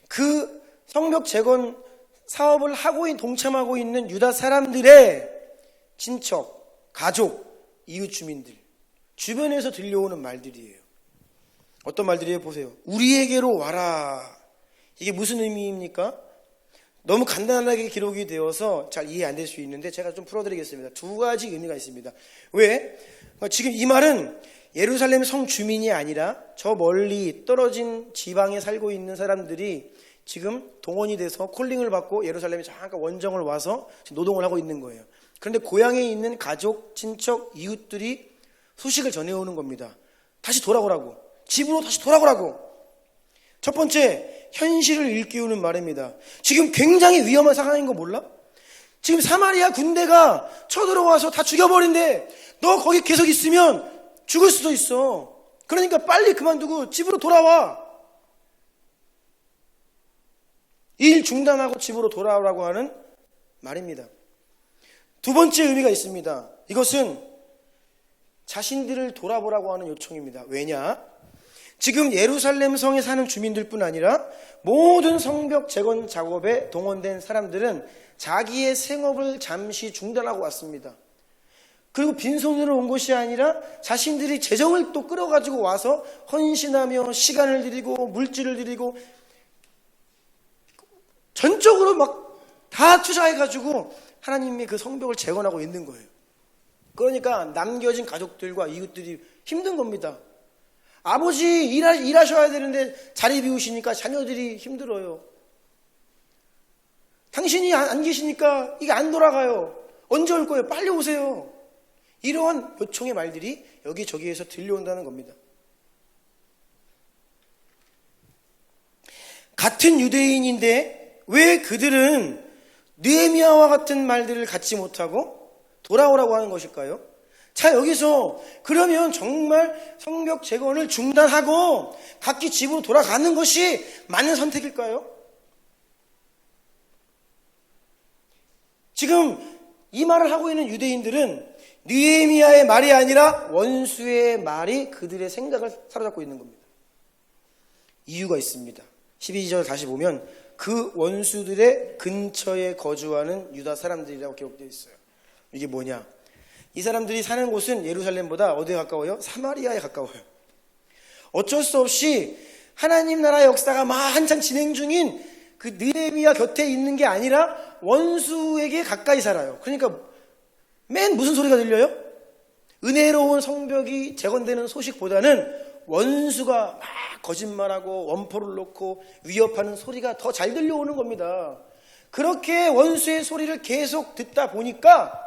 그 성벽 재건 사업을 동참하고 있는 유다 사람들의 친척, 가족, 이웃 주민들 주변에서 들려오는 말들이에요. 어떤 말들이에요? 보세요. 우리에게로 와라. 이게 무슨 의미입니까? 너무 간단하게 기록이 되어서 잘 이해 안 될 수 있는데 제가 좀 풀어드리겠습니다. 두 가지 의미가 있습니다. 왜? 지금 이 말은 예루살렘 성 주민이 아니라 저 멀리 떨어진 지방에 살고 있는 사람들이 지금 동원이 돼서 콜링을 받고 예루살렘에 잠깐 원정을 와서 지금 노동을 하고 있는 거예요. 그런데 고향에 있는 가족, 친척, 이웃들이 소식을 전해오는 겁니다. 다시 돌아오라고. 집으로 다시 돌아오라고. 첫 번째, 현실을 일깨우는 말입니다. 지금 굉장히 위험한 상황인 거 몰라? 지금 사마리아 군대가 쳐들어와서 다 죽여버린대. 너 거기 계속 있으면 죽을 수도 있어. 그러니까 빨리 그만두고 집으로 돌아와. 일 중단하고 집으로 돌아오라고 하는 말입니다. 두 번째 의미가 있습니다. 이것은 자신들을 돌아보라고 하는 요청입니다. 왜냐? 지금 예루살렘 성에 사는 주민들뿐 아니라 모든 성벽 재건 작업에 동원된 사람들은 자기의 생업을 잠시 중단하고 왔습니다. 그리고 빈손으로 온 것이 아니라 자신들이 재정을 또 끌어가지고 와서 헌신하며 시간을 들이고 물질을 들이고 전적으로 막 다 투자해가지고 하나님의 그 성벽을 재건하고 있는 거예요. 그러니까 남겨진 가족들과 이웃들이 힘든 겁니다. 아버지 일하셔야 되는데 자리 비우시니까 자녀들이 힘들어요. 당신이 안 계시니까 이게 안 돌아가요. 언제 올 거예요? 빨리 오세요. 이러한 요청의 말들이 여기저기에서 들려온다는 겁니다. 같은 유대인인데 왜 그들은 느헤미야와 같은 말들을 갖지 못하고 돌아오라고 하는 것일까요? 자, 여기서 그러면 정말 성벽 재건을 중단하고 각기 집으로 돌아가는 것이 맞는 선택일까요? 지금 이 말을 하고 있는 유대인들은 느헤미야의 말이 아니라 원수의 말이 그들의 생각을 사로잡고 있는 겁니다. 이유가 있습니다. 12절 다시 보면 그 원수들의 근처에 거주하는 유다 사람들이라고 기록되어 있어요. 이게 뭐냐? 이 사람들이 사는 곳은 예루살렘보다 어디에 가까워요? 사마리아에 가까워요. 어쩔 수 없이 하나님 나라의 역사가 막 한창 진행 중인 그 느헤미야 곁에 있는 게 아니라 원수에게 가까이 살아요. 그러니까 맨 무슨 소리가 들려요? 은혜로운 성벽이 재건되는 소식보다는 원수가 막 거짓말하고 원포를 놓고 위협하는 소리가 더 잘 들려오는 겁니다. 그렇게 원수의 소리를 계속 듣다 보니까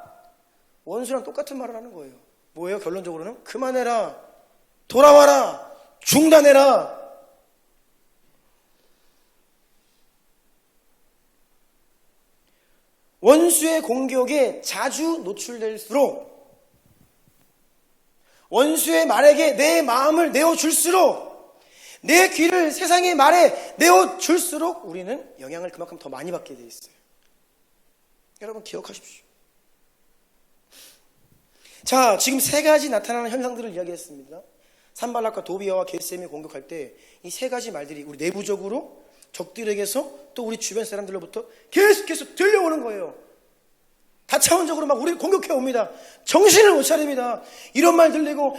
원수랑 똑같은 말을 하는 거예요. 뭐예요? 결론적으로는 그만해라, 돌아와라, 중단해라. 원수의 공격에 자주 노출될수록, 원수의 말에게 내 마음을 내어줄수록, 내 귀를 세상의 말에 내어줄수록 우리는 영향을 그만큼 더 많이 받게 돼 있어요. 여러분 기억하십시오. 자, 지금 세 가지 나타나는 현상들을 이야기했습니다. 산발락과 도비아와 게셈이 공격할 때 이 세 가지 말들이 우리 내부적으로 적들에게서 또 우리 주변 사람들로부터 계속해서 들려오는 거예요. 다차원적으로 막 우리를 공격해 옵니다. 정신을 못 차립니다. 이런 말 들리고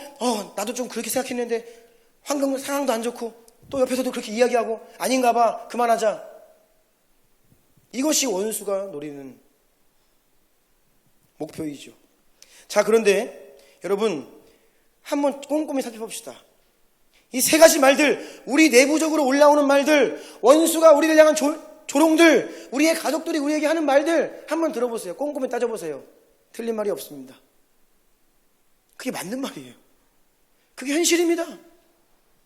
나도 좀 그렇게 생각했는데 환경 상황도 안 좋고 또 옆에서도 그렇게 이야기하고 아닌가 봐, 그만하자. 이것이 원수가 노리는 목표이죠. 자, 그런데 여러분 한번 꼼꼼히 살펴봅시다. 이 세 가지 말들, 우리 내부적으로 올라오는 말들, 원수가 우리를 향한 조롱들, 우리의 가족들이 우리에게 하는 말들 한번 들어보세요. 꼼꼼히 따져보세요. 틀린 말이 없습니다. 그게 맞는 말이에요. 그게 현실입니다.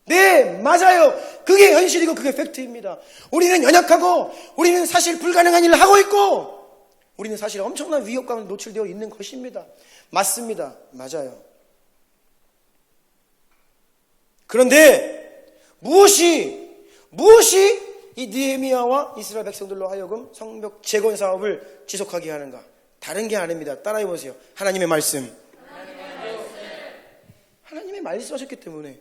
네, 맞아요. 그게 현실이고 그게 팩트입니다. 우리는 연약하고 우리는 사실 불가능한 일을 하고 있고 우리는 사실 엄청난 위협감에 노출되어 있는 것입니다. 맞습니다. 맞아요. 그런데 무엇이 이 느헤미야와 이스라엘 백성들로 하여금 성벽 재건 사업을 지속하게 하는가? 다른 게 아닙니다. 따라해 보세요. 하나님의 말씀. 하나님의 말씀하셨기 때문에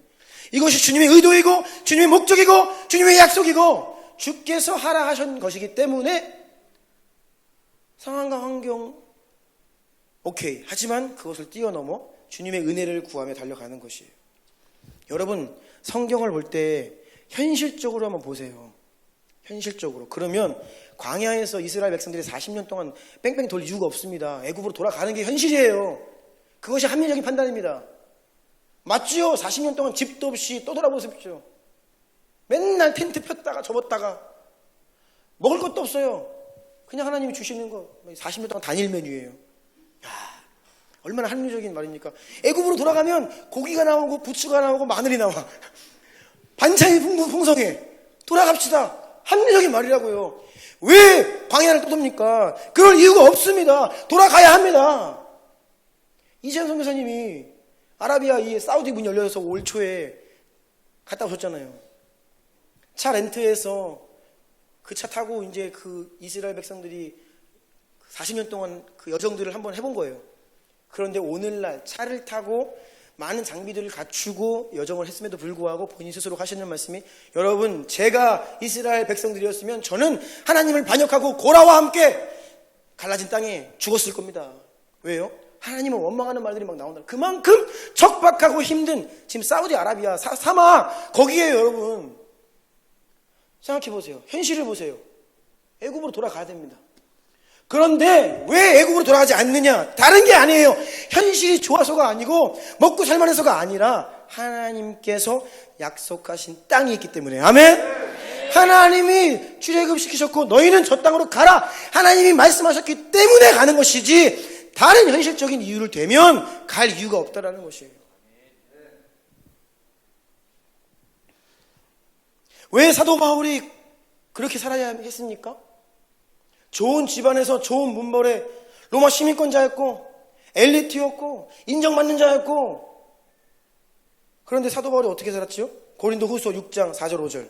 이것이 주님의 의도이고 주님의 목적이고 주님의 약속이고 주께서 하라 하신 것이기 때문에 상황과 환경 오케이. 하지만 그것을 뛰어넘어 주님의 은혜를 구하며 달려가는 것이에요. 여러분, 성경을 볼 때 현실적으로 한번 보세요. 현실적으로. 그러면 광야에서 이스라엘 백성들이 40년 동안 뺑뺑 돌 이유가 없습니다. 애굽으로 돌아가는 게 현실이에요. 그것이 합리적인 판단입니다. 맞지요? 40년 동안 집도 없이 또 돌아보십시오. 맨날 텐트 폈다가 접었다가 먹을 것도 없어요. 그냥 하나님이 주시는 거 40년 동안 단일 메뉴예요. 야, 얼마나 합리적인 말입니까? 애굽으로 돌아가면 고기가 나오고 부추가 나오고 마늘이 나와. 반찬이 풍성해. 돌아갑시다. 합리적인 말이라고요. 왜 광야를 또 돕니까? 그럴 이유가 없습니다. 돌아가야 합니다. 이재현 선교사님이 아라비아 이 사우디 문 열려서 올 초에 갔다 오셨잖아요. 차 렌트해서 그 차 타고 이제 그 이스라엘 백성들이 40년 동안 그 여정들을 한번 해본 거예요. 그런데 오늘날 차를 타고 많은 장비들을 갖추고 여정을 했음에도 불구하고 본인 스스로 하시는 말씀이 여러분, 제가 이스라엘 백성들이었으면 저는 하나님을 반역하고 고라와 함께 갈라진 땅에 죽었을 겁니다. 왜요? 하나님을 원망하는 말들이 막 나온다. 그만큼 척박하고 힘든 지금 사우디아라비아 사막 거기에요. 여러분, 생각해 보세요. 현실을 보세요. 애굽으로 돌아가야 됩니다. 그런데 왜 애굽으로 돌아가지 않느냐? 다른 게 아니에요. 현실이 좋아서가 아니고 먹고 살만해서가 아니라 하나님께서 약속하신 땅이 있기 때문에. 아멘. 하나님이 출애굽시키셨고 너희는 저 땅으로 가라. 하나님이 말씀하셨기 때문에 가는 것이지 다른 현실적인 이유를 대면 갈 이유가 없다라는 것이에요. 왜 사도 바울이 그렇게 살아야 했습니까? 좋은 집안에서 좋은 문벌에 로마 시민권자였고 엘리트였고 인정받는 자였고, 그런데 사도 바울이 어떻게 살았지요? 고린도 후서 6장 4절 5절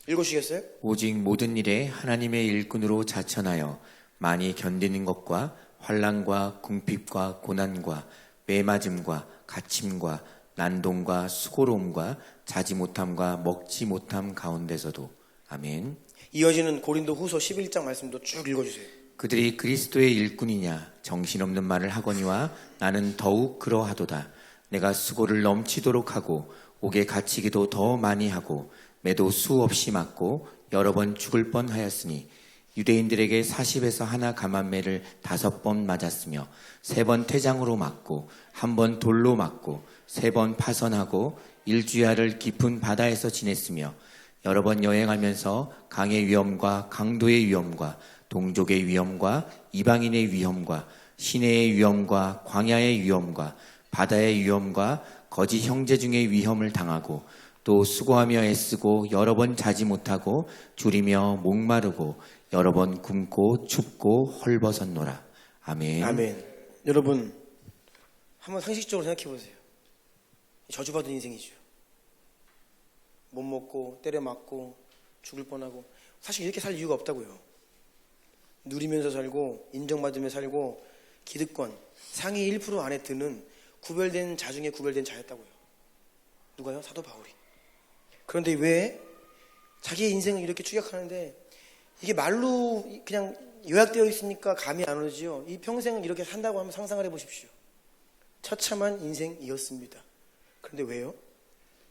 읽으시겠어요? 오직 모든 일에 하나님의 일꾼으로 자천하여 많이 견디는 것과 환난과 궁핍과 고난과 매맞음과 갇힘과 난동과 수고로움과 자지 못함과 먹지 못함 가운데서도. 아멘. 이어지는 고린도 후서 11장 말씀도 쭉 읽어주세요. 그들이 그리스도의 일꾼이냐 정신없는 말을 하거니와 나는 더욱 그러하도다. 내가 수고를 넘치도록 하고 옥에 갇히기도 더 많이 하고 매도 수없이 맞고 여러 번 죽을 뻔하였으니 유대인들에게 40에서 하나 감한매를 5번 맞았으며 3번 태장으로 맞고 1번 돌로 맞고 3번 파선하고 일주야를 깊은 바다에서 지냈으며 여러 번 여행하면서 강의 위험과 강도의 위험과 동족의 위험과 이방인의 위험과 시내의 위험과 광야의 위험과 바다의 위험과 거짓 형제 중의 위험을 당하고 또 수고하며 애쓰고 여러 번 자지 못하고 줄이며 목마르고 여러 번 굶고 춥고 헐벗었노라. 아멘. 아멘. 여러분, 한번 상식적으로 생각해 보세요. 저주받은 인생이죠. 못 먹고 때려 맞고 죽을 뻔하고. 사실 이렇게 살 이유가 없다고요. 누리면서 살고 인정받으며 살고 기득권 상위 1% 안에 드는 구별된 자 중에 구별된 자였다고요. 누가요? 사도 바울이. 그런데 왜 자기의 인생을 이렇게 추격하는데, 이게 말로 그냥 요약되어 있으니까 감이 안 오지요. 이 평생을 이렇게 산다고 한번 상상을 해보십시오. 처참한 인생이었습니다. 그런데 왜요?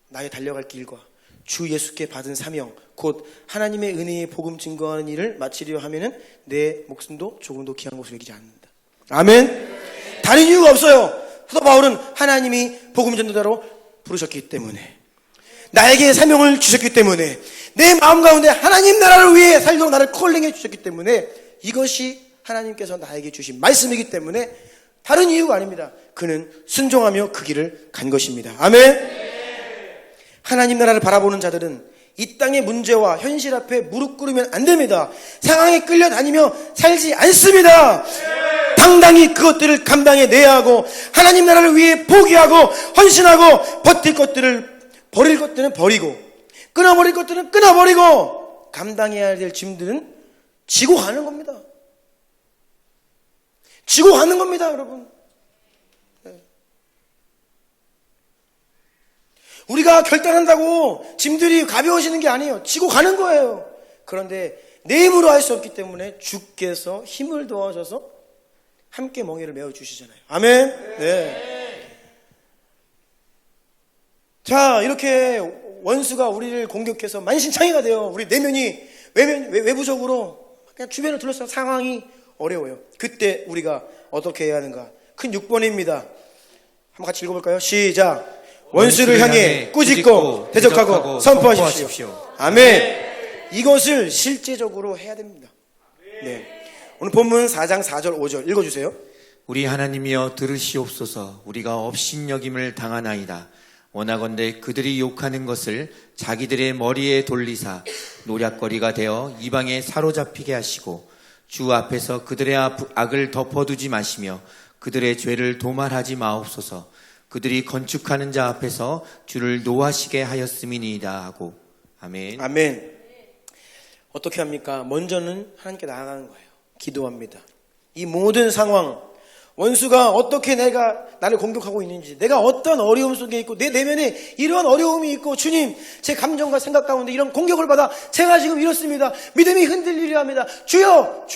나의 달려갈 길과 주 예수께 받은 사명, 곧 하나님의 은혜의 복음 증거하는 일을 마치려 하면은 내 목숨도 조금도 귀한 것을 여기지 않는다. 아멘. 다른 이유가 없어요. 사도 바울은 하나님이 복음 전도자로 부르셨기 때문에, 나에게 사명을 주셨기 때문에, 내 마음 가운데 하나님 나라를 위해 살도록 나를 콜링해 주셨기 때문에, 이것이 하나님께서 나에게 주신 말씀이기 때문에 다른 이유가 아닙니다. 그는 순종하며 그 길을 간 것입니다. 아멘. 하나님 나라를 바라보는 자들은 이 땅의 문제와 현실 앞에 무릎 꿇으면 안 됩니다. 상황에 끌려다니며 살지 않습니다. 당당히 그것들을 감당해내야 하고 하나님 나라를 위해 포기하고 헌신하고 버틸 것들을 버릴 것들은 버리고 끊어버릴 것들은 끊어버리고 감당해야 될 짐들은 지고 가는 겁니다. 지고 가는 겁니다, 여러분. 우리가 결단한다고 짐들이 가벼워지는 게 아니에요. 지고 가는 거예요. 그런데 내 힘으로 할 수 없기 때문에 주께서 힘을 도와줘서 함께 멍에를 메어 주시잖아요. 아멘. 네. 자, 이렇게 원수가 우리를 공격해서 만신창이가 돼요. 우리 내면이 외부적으로 그냥 주변을 둘러싼 상황이 어려워요. 그때 우리가 어떻게 해야 하는가? 큰 6번입니다. 한번 같이 읽어볼까요? 시작. 원수를 향해 꾸짖고 대적하고 선포하십시오. 아멘. 이것을 실제적으로 해야 됩니다. 네. 오늘 본문 4장 4절 5절 읽어주세요. 우리 하나님이여 들으시옵소서. 우리가 업신여김을 당하나이다. 원하건대 그들이 욕하는 것을 자기들의 머리에 돌리사 노략거리가 되어 이방에 사로잡히게 하시고 주 앞에서 그들의 악을 덮어두지 마시며 그들의 죄를 도말하지 마옵소서. 그들이 건축하는 자 앞에서 주를 노하시게 하였음이니이다 하고. 아멘. 아멘. 어떻게 합니까? 먼저는 하나님께 나아가는 거예요. 기도합니다. 이 모든 상황, 원수가 어떻게 나를 공격하고 있는지, 내가 어떤 어려움 속에 있고 내 내면에 이런 어려움이 있고 주님, 제 감정과 생각 가운데 이런 공격을 받아 제가 지금 이렇습니다. 믿음이 흔들리려 합니다. 주여,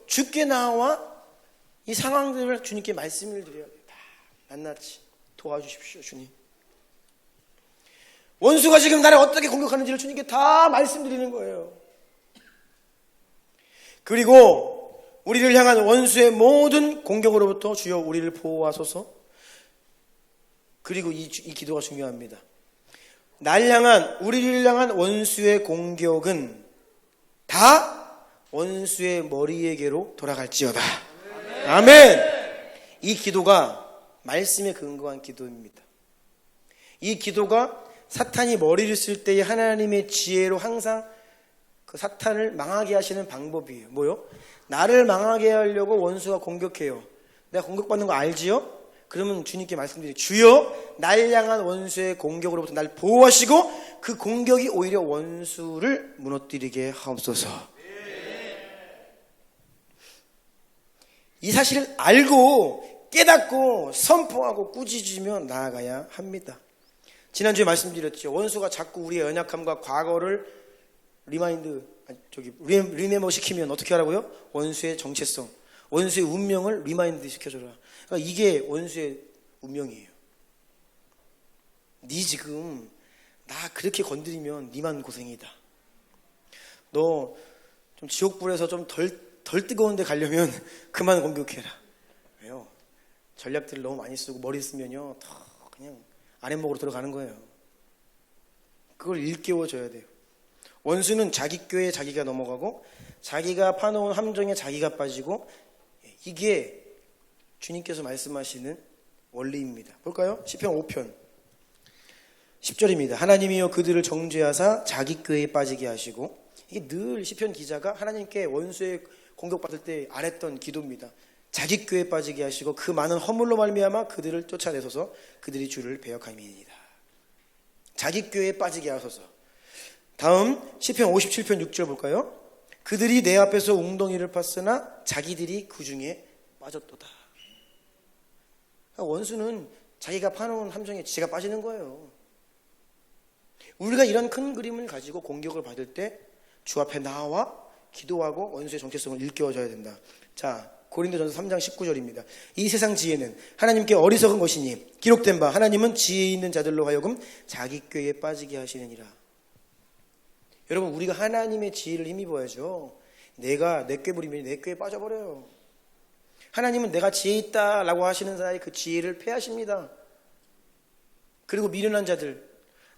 주께 나와 이 상황들을 주님께 말씀을 드려야 돼요. 다 낱낱이 도와주십시오, 주님. 원수가 지금 나를 어떻게 공격하는지를 주님께 다 말씀드리는 거예요. 그리고 우리를 향한 원수의 모든 공격으로부터 주여 우리를 보호하소서. 그리고 이 기도가 중요합니다. 우리를 향한 원수의 공격은 다 원수의 머리에게로 돌아갈지어다. 아멘. 이 기도가 말씀에 근거한 기도입니다. 이 기도가 사탄이 머리를 쓸 때의 하나님의 지혜로 항상 그 사탄을 망하게 하시는 방법이에요. 뭐요? 나를 망하게 하려고 원수가 공격해요. 내가 공격받는 거 알지요? 그러면 주님께 말씀드려요. 주여, 날 향한 원수의 공격으로부터 날 보호하시고 그 공격이 오히려 원수를 무너뜨리게 하옵소서. 이 사실을 알고 깨닫고 선포하고 꾸짖으며 나아가야 합니다. 지난주에 말씀드렸죠. 원수가 자꾸 우리의 연약함과 과거를 리멤버 시키면 어떻게 하라고요? 원수의 정체성, 원수의 운명을 리마인드 시켜줘라. 그러니까 이게 원수의 운명이에요. 네 지금 나 그렇게 건드리면 니만 고생이다. 너 좀 지옥불에서 좀 덜 뜨거운 데 가려면 그만 공격해라. 왜요? 전략들을 너무 많이 쓰고 머리 쓰면요 더 그냥 아랫목으로 들어가는 거예요. 그걸 일깨워줘야 돼요. 원수는 자기 꾀에 자기가 넘어가고 자기가 파놓은 함정에 자기가 빠지고, 이게 주님께서 말씀하시는 원리입니다. 볼까요? 시편 5편 10절입니다. 하나님이여 그들을 정죄하사 자기 꾀에 빠지게 하시고. 이게 늘 시편 기자가 하나님께 원수의 공격받을 때 아랬던 기도입니다. 자기 꾀에 빠지게 하시고 그 많은 허물로 말미암아 그들을 쫓아내소서. 그들이 주를 배역함이니이다. 자기 꾀에 빠지게 하소서. 다음 시편 57편 6절 볼까요? 그들이 내 앞에서 웅덩이를 팠으나 자기들이 그 중에 빠졌도다. 그러니까 원수는 자기가 파놓은 함정에 지가 빠지는 거예요. 우리가 이런 큰 그림을 가지고 공격을 받을 때 주 앞에 나와 기도하고 원수의 정체성을 일깨워줘야 된다. 자, 고린도전서 3장 19절입니다. 이 세상 지혜는 하나님께 어리석은 것이니 기록된 바 하나님은 지혜 있는 자들로 하여금 자기 꾀에 빠지게 하시느니라. 여러분, 우리가 하나님의 지혜를 힘입어야죠. 내가 내 꾀 부리면 내 꾀에 빠져버려요. 하나님은 내가 지혜 있다라고 하시는 사이 그 지혜를 폐하십니다. 그리고 미련한 자들,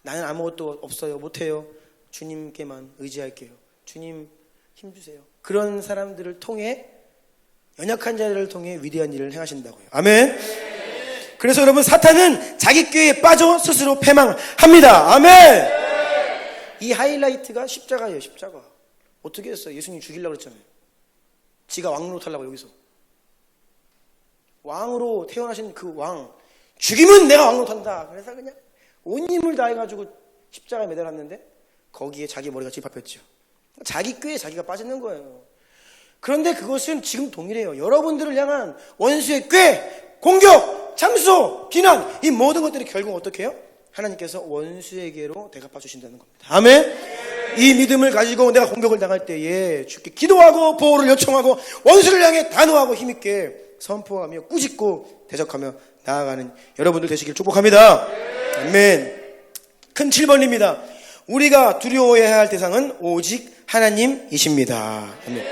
나는 아무것도 없어요, 못해요, 주님께만 의지할게요, 주님 힘주세요, 그런 사람들을 통해, 연약한 자들을 통해 위대한 일을 행하신다고요. 아멘. 그래서 여러분, 사탄은 자기 꾀에 빠져 스스로 패망합니다. 아멘. 이 하이라이트가 십자가예요. 십자가. 어떻게 했어요? 예수님 죽이려고 그랬잖아요. 지가 왕으로 타려고 여기서. 왕으로 태어나신 그 왕, 죽이면 내가 왕으로 탄다. 그래서 그냥 온 힘을 다해가지고 십자가에 매달았는데 거기에 자기 머리가 집합했죠. 자기 꾀에 자기가 빠지는 거예요. 그런데 그것은 지금 동일해요. 여러분들을 향한 원수의 꾀, 공격, 참소, 비난, 이 모든 것들이 결국 어떻게 해요? 하나님께서 원수에게로 대갚아 주신다는 겁니다. 아멘. 이 믿음을 가지고 내가 공격을 당할 때에 주께 기도하고 보호를 요청하고 원수를 향해 단호하고 힘있게 선포하며 꾸짖고 대적하며 나아가는 여러분들 되시길 축복합니다. 아멘. 큰 7번입니다. 우리가 두려워해야 할 대상은 오직 하나님이십니다. 아멘.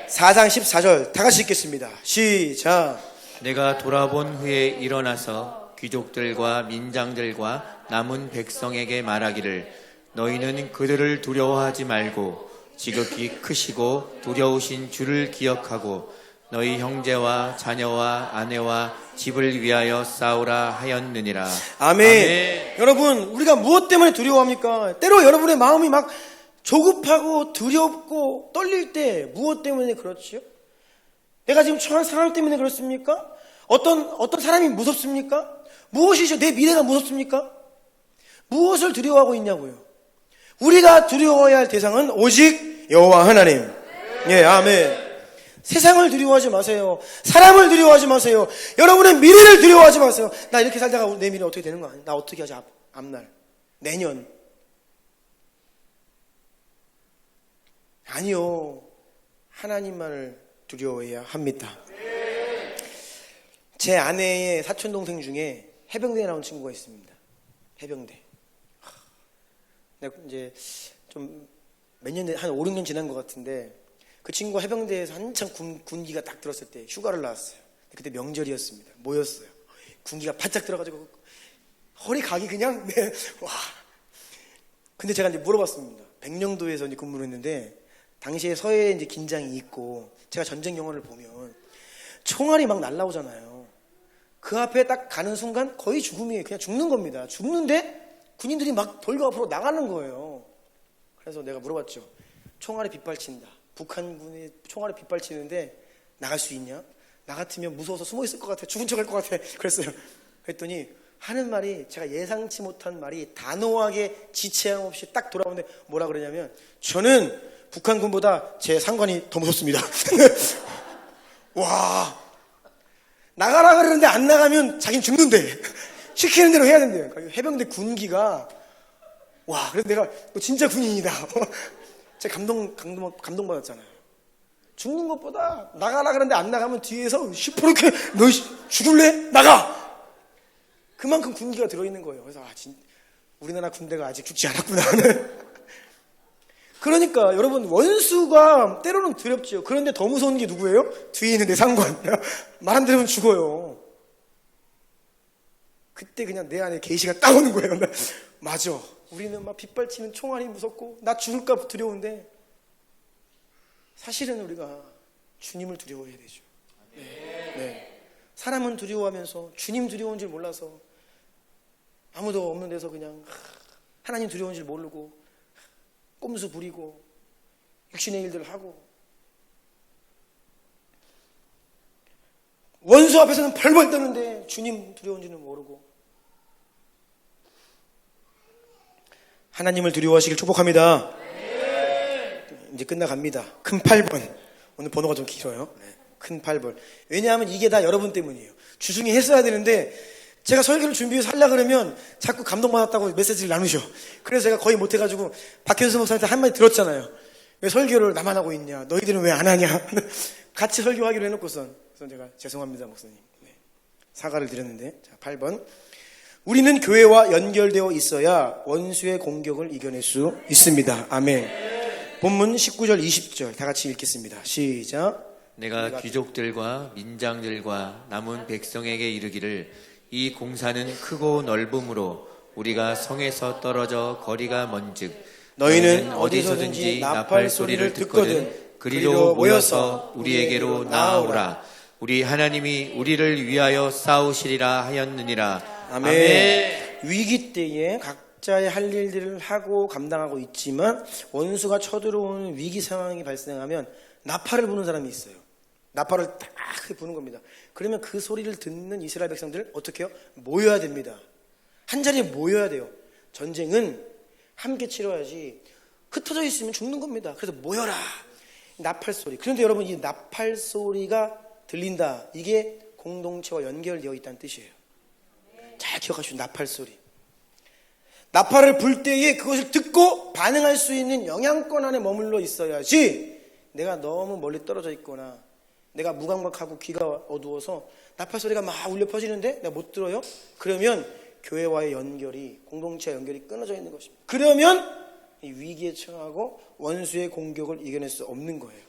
4장 14절 다 같이 읽겠습니다. 시작. 내가 돌아본 후에 일어나서 귀족들과 민장들과 남은 백성에게 말하기를 너희는 그들을 두려워하지 말고 지극히 크시고 두려우신 주를 기억하고 너희 형제와 자녀와 아내와 집을 위하여 싸우라 하였느니라. 아멘. 아멘. 여러분, 우리가 무엇 때문에 두려워합니까? 때로 여러분의 마음이 막 조급하고 두렵고 떨릴 때 무엇 때문에 그렇지요? 내가 지금 처한 상황 때문에 그렇습니까? 어떤 사람이 무섭습니까? 무엇이죠? 내 미래가 무섭습니까? 무엇을 두려워하고 있냐고요? 우리가 두려워해야 할 대상은 오직 여호와 하나님. 예, 아멘. 세상을 두려워하지 마세요. 사람을 두려워하지 마세요. 여러분의 미래를 두려워하지 마세요. 나 이렇게 살다가 내 미래 어떻게 되는 거 아니야? 나 어떻게 하지? 앞날, 내년. 아니요. 하나님만을 두려워해야 합니다. 제 아내의 사촌동생 중에 해병대에 나온 친구가 있습니다. 해병대. 내가 이제 좀 몇 년, 한 5, 6년 지난 것 같은데 그 친구가 해병대에서 한창 군기가 딱 들었을 때 휴가를 나왔어요. 그때 명절이었습니다. 모였어요. 군기가 바짝 들어가지고 허리 각이 그냥 와. 근데 제가 이제 물어봤습니다. 백령도에서 이제 근무를 했는데 당시에 서해에 이제 긴장이 있고 제가 전쟁 영화를 보면 총알이 막 날라오잖아요. 그 앞에 딱 가는 순간 거의 죽음이에요. 그냥 죽는 겁니다. 죽는데 군인들이 막 돌고 앞으로 나가는 거예요. 그래서 내가 물어봤죠. 총알이 빗발친다. 북한군이 총알이 빗발치는데 나갈 수 있냐? 나 같으면 무서워서 숨어 있을 것 같아. 죽은 척 할 것 같아. 그랬어요. 그랬더니 하는 말이 제가 예상치 못한 말이 단호하게 지체함 없이 딱 돌아오는데 뭐라 그러냐면 저는 북한군보다 제 상관이 더 무섭습니다. 와, 나가라 그러는데 안 나가면 자기는 죽는데 시키는 대로 해야 된대요. 해병대 군기가 와, 그래서 내가 너 진짜 군인이다. 제가 감동받았잖아요. 죽는 것보다 나가라 그러는데 안 나가면 뒤에서 시퍼렇게 너 죽을래? 나가! 그만큼 군기가 들어있는 거예요. 그래서 우리나라 군대가 아직 죽지 않았구나. 그러니까 여러분 원수가 때로는 두렵지요. 그런데 더 무서운 게 누구예요? 뒤에 있는 내 상관. 말 안 들으면 죽어요. 그때 그냥 내 안에 계시가 딱 오는 거예요. 맞아. 우리는 막 빗발치는 총알이 무섭고 나 죽을까 두려운데 사실은 우리가 주님을 두려워해야 되죠. 네. 사람은 두려워하면서 주님 두려운 줄 몰라서 아무도 없는 데서 그냥 하나님 두려운 줄 모르고 꼼수 부리고 육신의 일들을 하고 원수 앞에서는 벌벌 떠는데 주님 두려운 줄은 모르고 하나님을 두려워하시길 축복합니다. 이제 끝나갑니다. 큰 8번. 오늘 번호가 좀 길어요. 큰 8번. 왜냐하면 이게 다 여러분 때문이에요. 주중에 했어야 되는데 제가 설교를 준비해서 하려고 그러면 자꾸 감동받았다고 메시지를 나누셔. 그래서 제가 거의 못해가지고 박현수 목사한테 한마디 들었잖아요. 왜 설교를 나만 하고 있냐. 너희들은 왜 안 하냐. 같이 설교하기로 해놓고선. 그래서 제가 죄송합니다 목사님. 사과를 드렸는데. 자, 8번. 우리는 교회와 연결되어 있어야 원수의 공격을 이겨낼 수 있습니다. 아멘. 본문 19절 20절 다 같이 읽겠습니다. 시작. 내가 귀족들과 민장들과 남은 백성에게 이르기를 이 공사는 크고 넓음으로 우리가 성에서 떨어져 거리가 먼즉 너희는 어디서든지 나팔 소리를 듣거든 그리로 모여서 우리에게로 나아오라. 우리 하나님이 우리를 위하여 싸우시리라 하였느니라. 아멘. 위기 때에 각자의 할 일들을 하고 감당하고 있지만 원수가 쳐들어오는 위기 상황이 발생하면 나팔을 부는 사람이 있어요. 나팔을 딱 부는 겁니다. 그러면 그 소리를 듣는 이스라엘 백성들 어떻게 해요? 모여야 됩니다. 한 자리에 모여야 돼요. 전쟁은 함께 치러야지 흩어져 있으면 죽는 겁니다. 그래서 모여라. 나팔 소리. 그런데 여러분, 이 나팔 소리가 들린다. 이게 공동체와 연결되어 있다는 뜻이에요. 잘 기억하시고, 나팔 소리. 나팔을 불 때에 그것을 듣고 반응할 수 있는 영향권 안에 머물러 있어야지, 내가 너무 멀리 떨어져 있거나 내가 무감각하고 귀가 어두워서 나팔 소리가 막 울려 퍼지는데 내가 못 들어요? 그러면 교회와의 연결이, 공동체와 연결이 끊어져 있는 것입니다. 그러면 이 위기에 처하고 원수의 공격을 이겨낼 수 없는 거예요.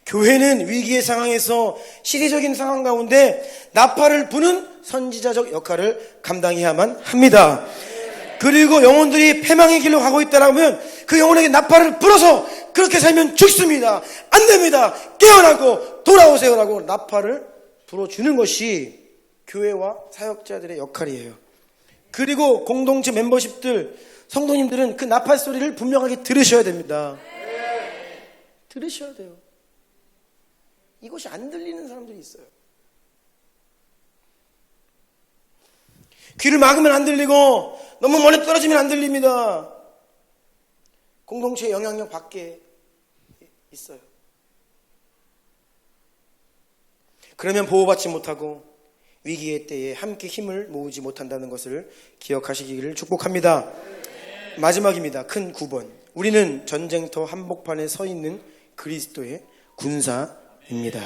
교회는 위기의 상황에서 시대적인 상황 가운데 나팔을 부는 선지자적 역할을 감당해야만 합니다. 그리고 영혼들이 패망의 길로 가고 있다면 그 영혼에게 나팔을 불어서 그렇게 살면 죽습니다. 안 됩니다. 깨어나고 돌아오세요라고 나팔을 불어주는 것이 교회와 사역자들의 역할이에요. 그리고 공동체 멤버십들, 성도님들은 그 나팔 소리를 분명하게 들으셔야 됩니다. 들으셔야 돼요. 이것이 안 들리는 사람들이 있어요. 귀를 막으면 안 들리고 너무 멀리 떨어지면 안 들립니다. 공동체의 영향력 밖에 있어요. 그러면 보호받지 못하고 위기의 때에 함께 힘을 모으지 못한다는 것을 기억하시기를 축복합니다. 마지막입니다. 큰 9번. 우리는 전쟁터 한복판에 서 있는 그리스도의 군사입니다.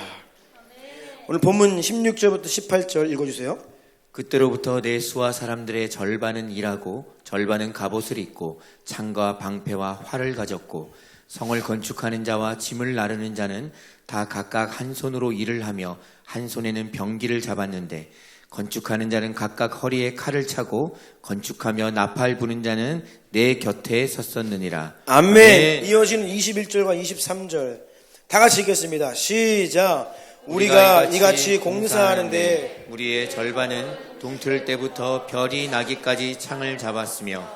오늘 본문 16절부터 18절 읽어주세요. 그때로부터 내 수하 사람들의 절반은 일하고 절반은 갑옷을 입고 창과 방패와 활을 가졌고 성을 건축하는 자와 짐을 나르는 자는 다 각각 한 손으로 일을 하며 한 손에는 병기를 잡았는데 건축하는 자는 각각 허리에 칼을 차고 건축하며 나팔 부는 자는 내 곁에 섰었느니라. 아멘. 이어지는 21절과 23절 다 같이 읽겠습니다. 시작. 우리가 이같이 공사하는데 우리의 절반은 동틀 때부터 별이 나기까지 창을 잡았으며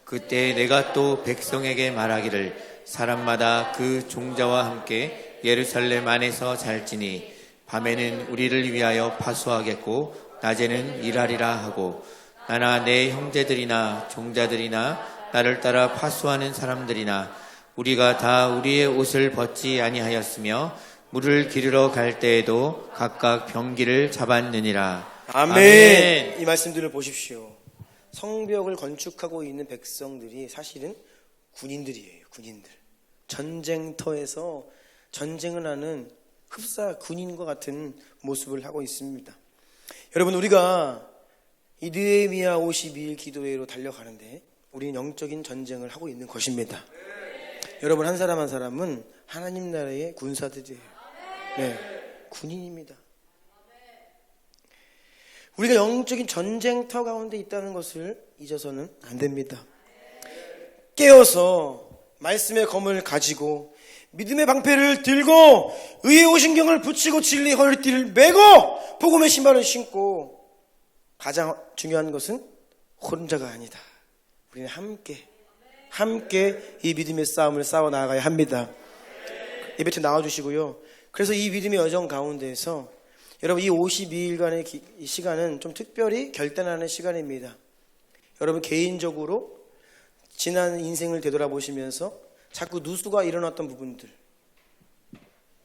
그때 내가 또 백성에게 말하기를 사람마다 그 종자와 함께 예루살렘 안에서 잘지니 밤에는 우리를 위하여 파수하겠고 낮에는 일하리라 하고 나나 내 형제들이나 종자들이나 나를 따라 파수하는 사람들이나 우리가 다 우리의 옷을 벗지 아니하였으며 물을 기르러 갈 때에도 각각 병기를 잡았느니라. 아멘. 이 말씀들을 보십시오. 성벽을 건축하고 있는 백성들이 사실은 군인들이에요. 군인들. 전쟁터에서 전쟁을 하는 흡사 군인과 같은 모습을 하고 있습니다. 여러분, 우리가 이 느헤미야 52일 기도회로 달려가는데 우리는 영적인 전쟁을 하고 있는 것입니다. 여러분, 한 사람 한 사람은 하나님 나라의 군사들이에요. 네, 군인입니다. 우리가 영적인 전쟁터 가운데 있다는 것을 잊어서는 안 됩니다. 깨어서 말씀의 검을 가지고 믿음의 방패를 들고 의의 오신경을 붙이고 진리의 허리띠를 메고 복음의 신발을 신고 가장 중요한 것은 혼자가 아니다. 우리는 함께 이 믿음의 싸움을 싸워 나가야 합니다. 예배팀 나와주시고요. 그래서 이 믿음의 여정 가운데에서 여러분, 이 52일간의 이 시간은 좀 특별히 결단하는 시간입니다. 여러분, 개인적으로 지난 인생을 되돌아보시면서 자꾸 누수가 일어났던 부분들,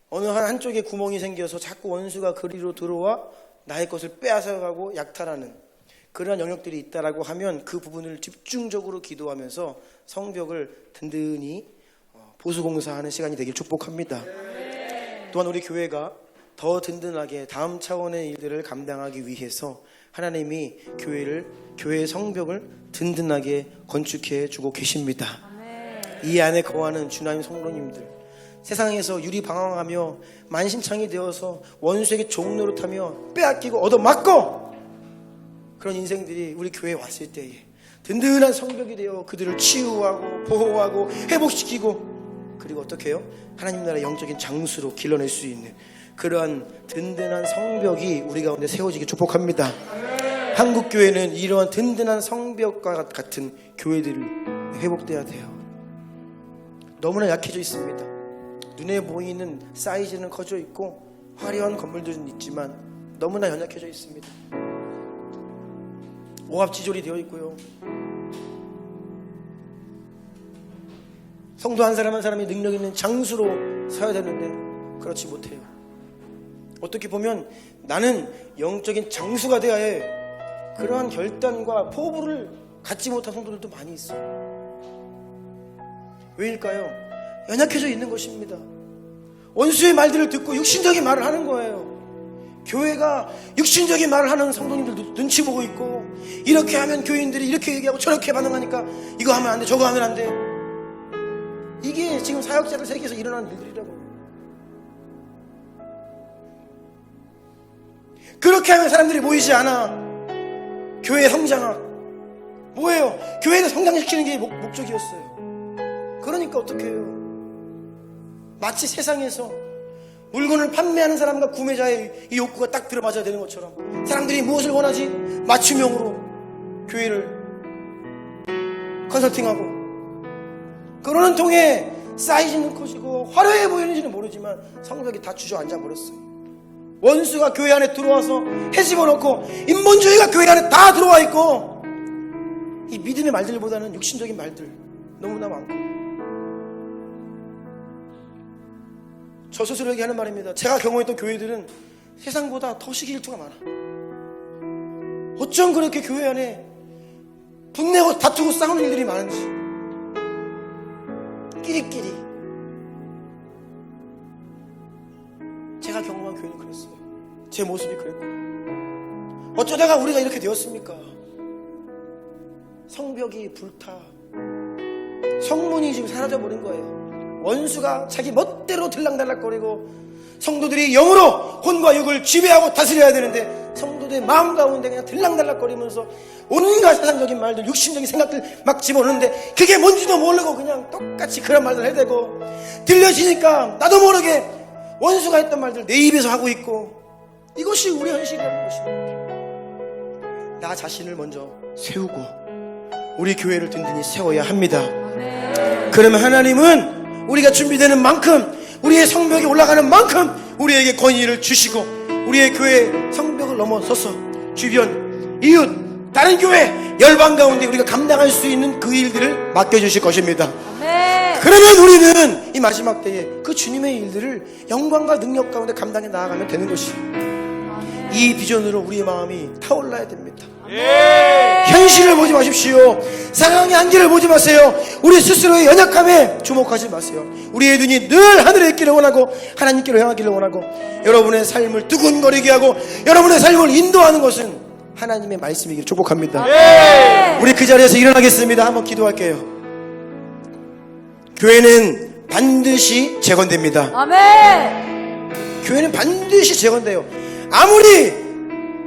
어느 한쪽에 구멍이 생겨서 자꾸 원수가 그리로 들어와 나의 것을 빼앗아가고 약탈하는 그러한 영역들이 있다라고 하면 그 부분을 집중적으로 기도하면서 성벽을 든든히 보수공사하는 시간이 되길 축복합니다. 또한 우리 교회가 더 든든하게 다음 차원의 일들을 감당하기 위해서 하나님이 교회의 성벽을 든든하게 건축해 주고 계십니다. 이 안에 거하는 주나님 성도님들, 세상에서 유리방황하며 만신창이 되어서 원수에게 종노릇하며 빼앗기고 얻어맞고 그런 인생들이 우리 교회에 왔을 때에 든든한 성벽이 되어 그들을 치유하고 보호하고 회복시키고, 그리고 어떻게 해요? 하나님 나라의 영적인 장수로 길러낼 수 있는 그러한 든든한 성벽이 우리 가운데 세워지기 축복합니다. 한국 교회는 이러한 든든한 성벽과 같은 교회들이 회복돼야 돼요. 너무나 약해져 있습니다. 눈에 보이는 사이즈는 커져 있고 화려한 건물들은 있지만 너무나 연약해져 있습니다. 오합지졸이 되어 있고요. 성도 한 사람 한 사람이 능력 있는 장수로 서야 되는데 그렇지 못해요. 어떻게 보면 나는 영적인 장수가 되어야 해, 그러한 결단과 포부를 갖지 못한 성도들도 많이 있어요. 왜일까요? 연약해져 있는 것입니다. 원수의 말들을 듣고 육신적인 말을 하는 거예요. 교회가 육신적인 말을 하는 성도님들 눈치 보고 있고, 이렇게 하면 교인들이 이렇게 얘기하고 저렇게 반응하니까 이거 하면 안 돼, 저거 하면 안 돼. 이게 지금 사역자들 세계에서 일어나는 일들이라고. 그렇게 하면 사람들이 모이지 않아. 교회 성장학 뭐예요? 교회를 성장시키는 게 목적이었어요. 그러니까 어떻게 해요? 마치 세상에서 물건을 판매하는 사람과 구매자의 이 욕구가 딱 들어맞아야 되는 것처럼 사람들이 무엇을 원하지? 맞춤형으로 교회를 컨설팅하고, 그러는 통에 사이즈는 커지고 화려해 보이는지는 모르지만 성벽이 다 주저앉아 버렸어요. 원수가 교회 안에 들어와서 해집어놓고 인본주의가 교회 안에 다 들어와 있고, 이 믿음의 말들보다는 육신적인 말들 너무나 많고. 저 스스로에게 하는 말입니다. 제가 경험했던 교회들은 세상보다 더 시기일투가 많아. 어쩜 그렇게 교회 안에 분내고 다투고 싸우는 일들이 많은지. 끼리끼리. 제가 경험한 교회는 그랬어요. 제 모습이 그랬고. 어쩌다가 우리가 이렇게 되었습니까? 성벽이 불타 성문이 지금 사라져버린 거예요. 원수가 자기 멋대로 들락달락거리고, 성도들이 영으로 혼과 육을 지배하고 다스려야 되는데 성도들의 마음 가운데 그냥 들락달락거리면서 온갖 세상적인 말들, 육신적인 생각들 막 집어넣는데 그게 뭔지도 모르고 그냥 똑같이 그런 말들 해대고, 들려지니까 나도 모르게 원수가 했던 말들 내 입에서 하고 있고, 이것이 우리 현실이라는 것입니다. 나 자신을 먼저 세우고 우리 교회를 든든히 세워야 합니다. 그러면 하나님은 우리가 준비되는 만큼, 우리의 성벽이 올라가는 만큼 우리에게 권위를 주시고, 우리의 교회 성벽을 넘어서서 주변, 이웃, 다른 교회, 열방 가운데 우리가 감당할 수 있는 그 일들을 맡겨주실 것입니다. 그러면 우리는 이 마지막 때에 그 주님의 일들을 영광과 능력 가운데 감당해 나아가면 되는 것이에요. 이 비전으로 우리의 마음이 타올라야 됩니다. 현실을 보지 마십시오. 상황의 한계를 보지 마세요. 우리 스스로의 연약함에 주목하지 마세요. 우리의 눈이 늘 하늘에 있기를 원하고 하나님께로 향하기를 원하고, 여러분의 삶을 두근거리게 하고 여러분의 삶을 인도하는 것은 하나님의 말씀이기를 축복합니다. 우리 그 자리에서 일어나겠습니다. 한번 기도할게요. 교회는 반드시 재건됩니다. 교회는 반드시 재건돼요. 아무리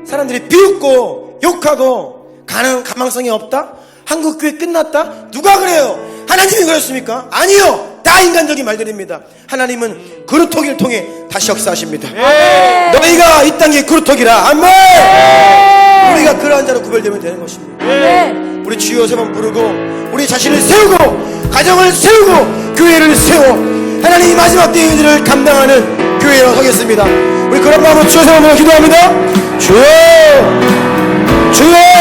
사람들이 비웃고 욕하고 가망성이 없다, 한국교회 끝났다, 누가 그래요? 하나님이 그랬습니까? 아니요, 다 인간적인 말들입니다. 하나님은 그루터기를 통해 다시 역사하십니다. 너희가 이 땅의 그루터기라. 아멘. 우리가 그러한 자로 구별되면 되는 것입니다. 우리 주여 세 번 부르고 우리 자신을 세우고 가정을 세우고 교회를 세워 하나님 이 마지막 때의 일들을 감당하는 교회로 서겠습니다. 우리 그런 마음으로 주여 세 번 기도합니다. 주여, 주여.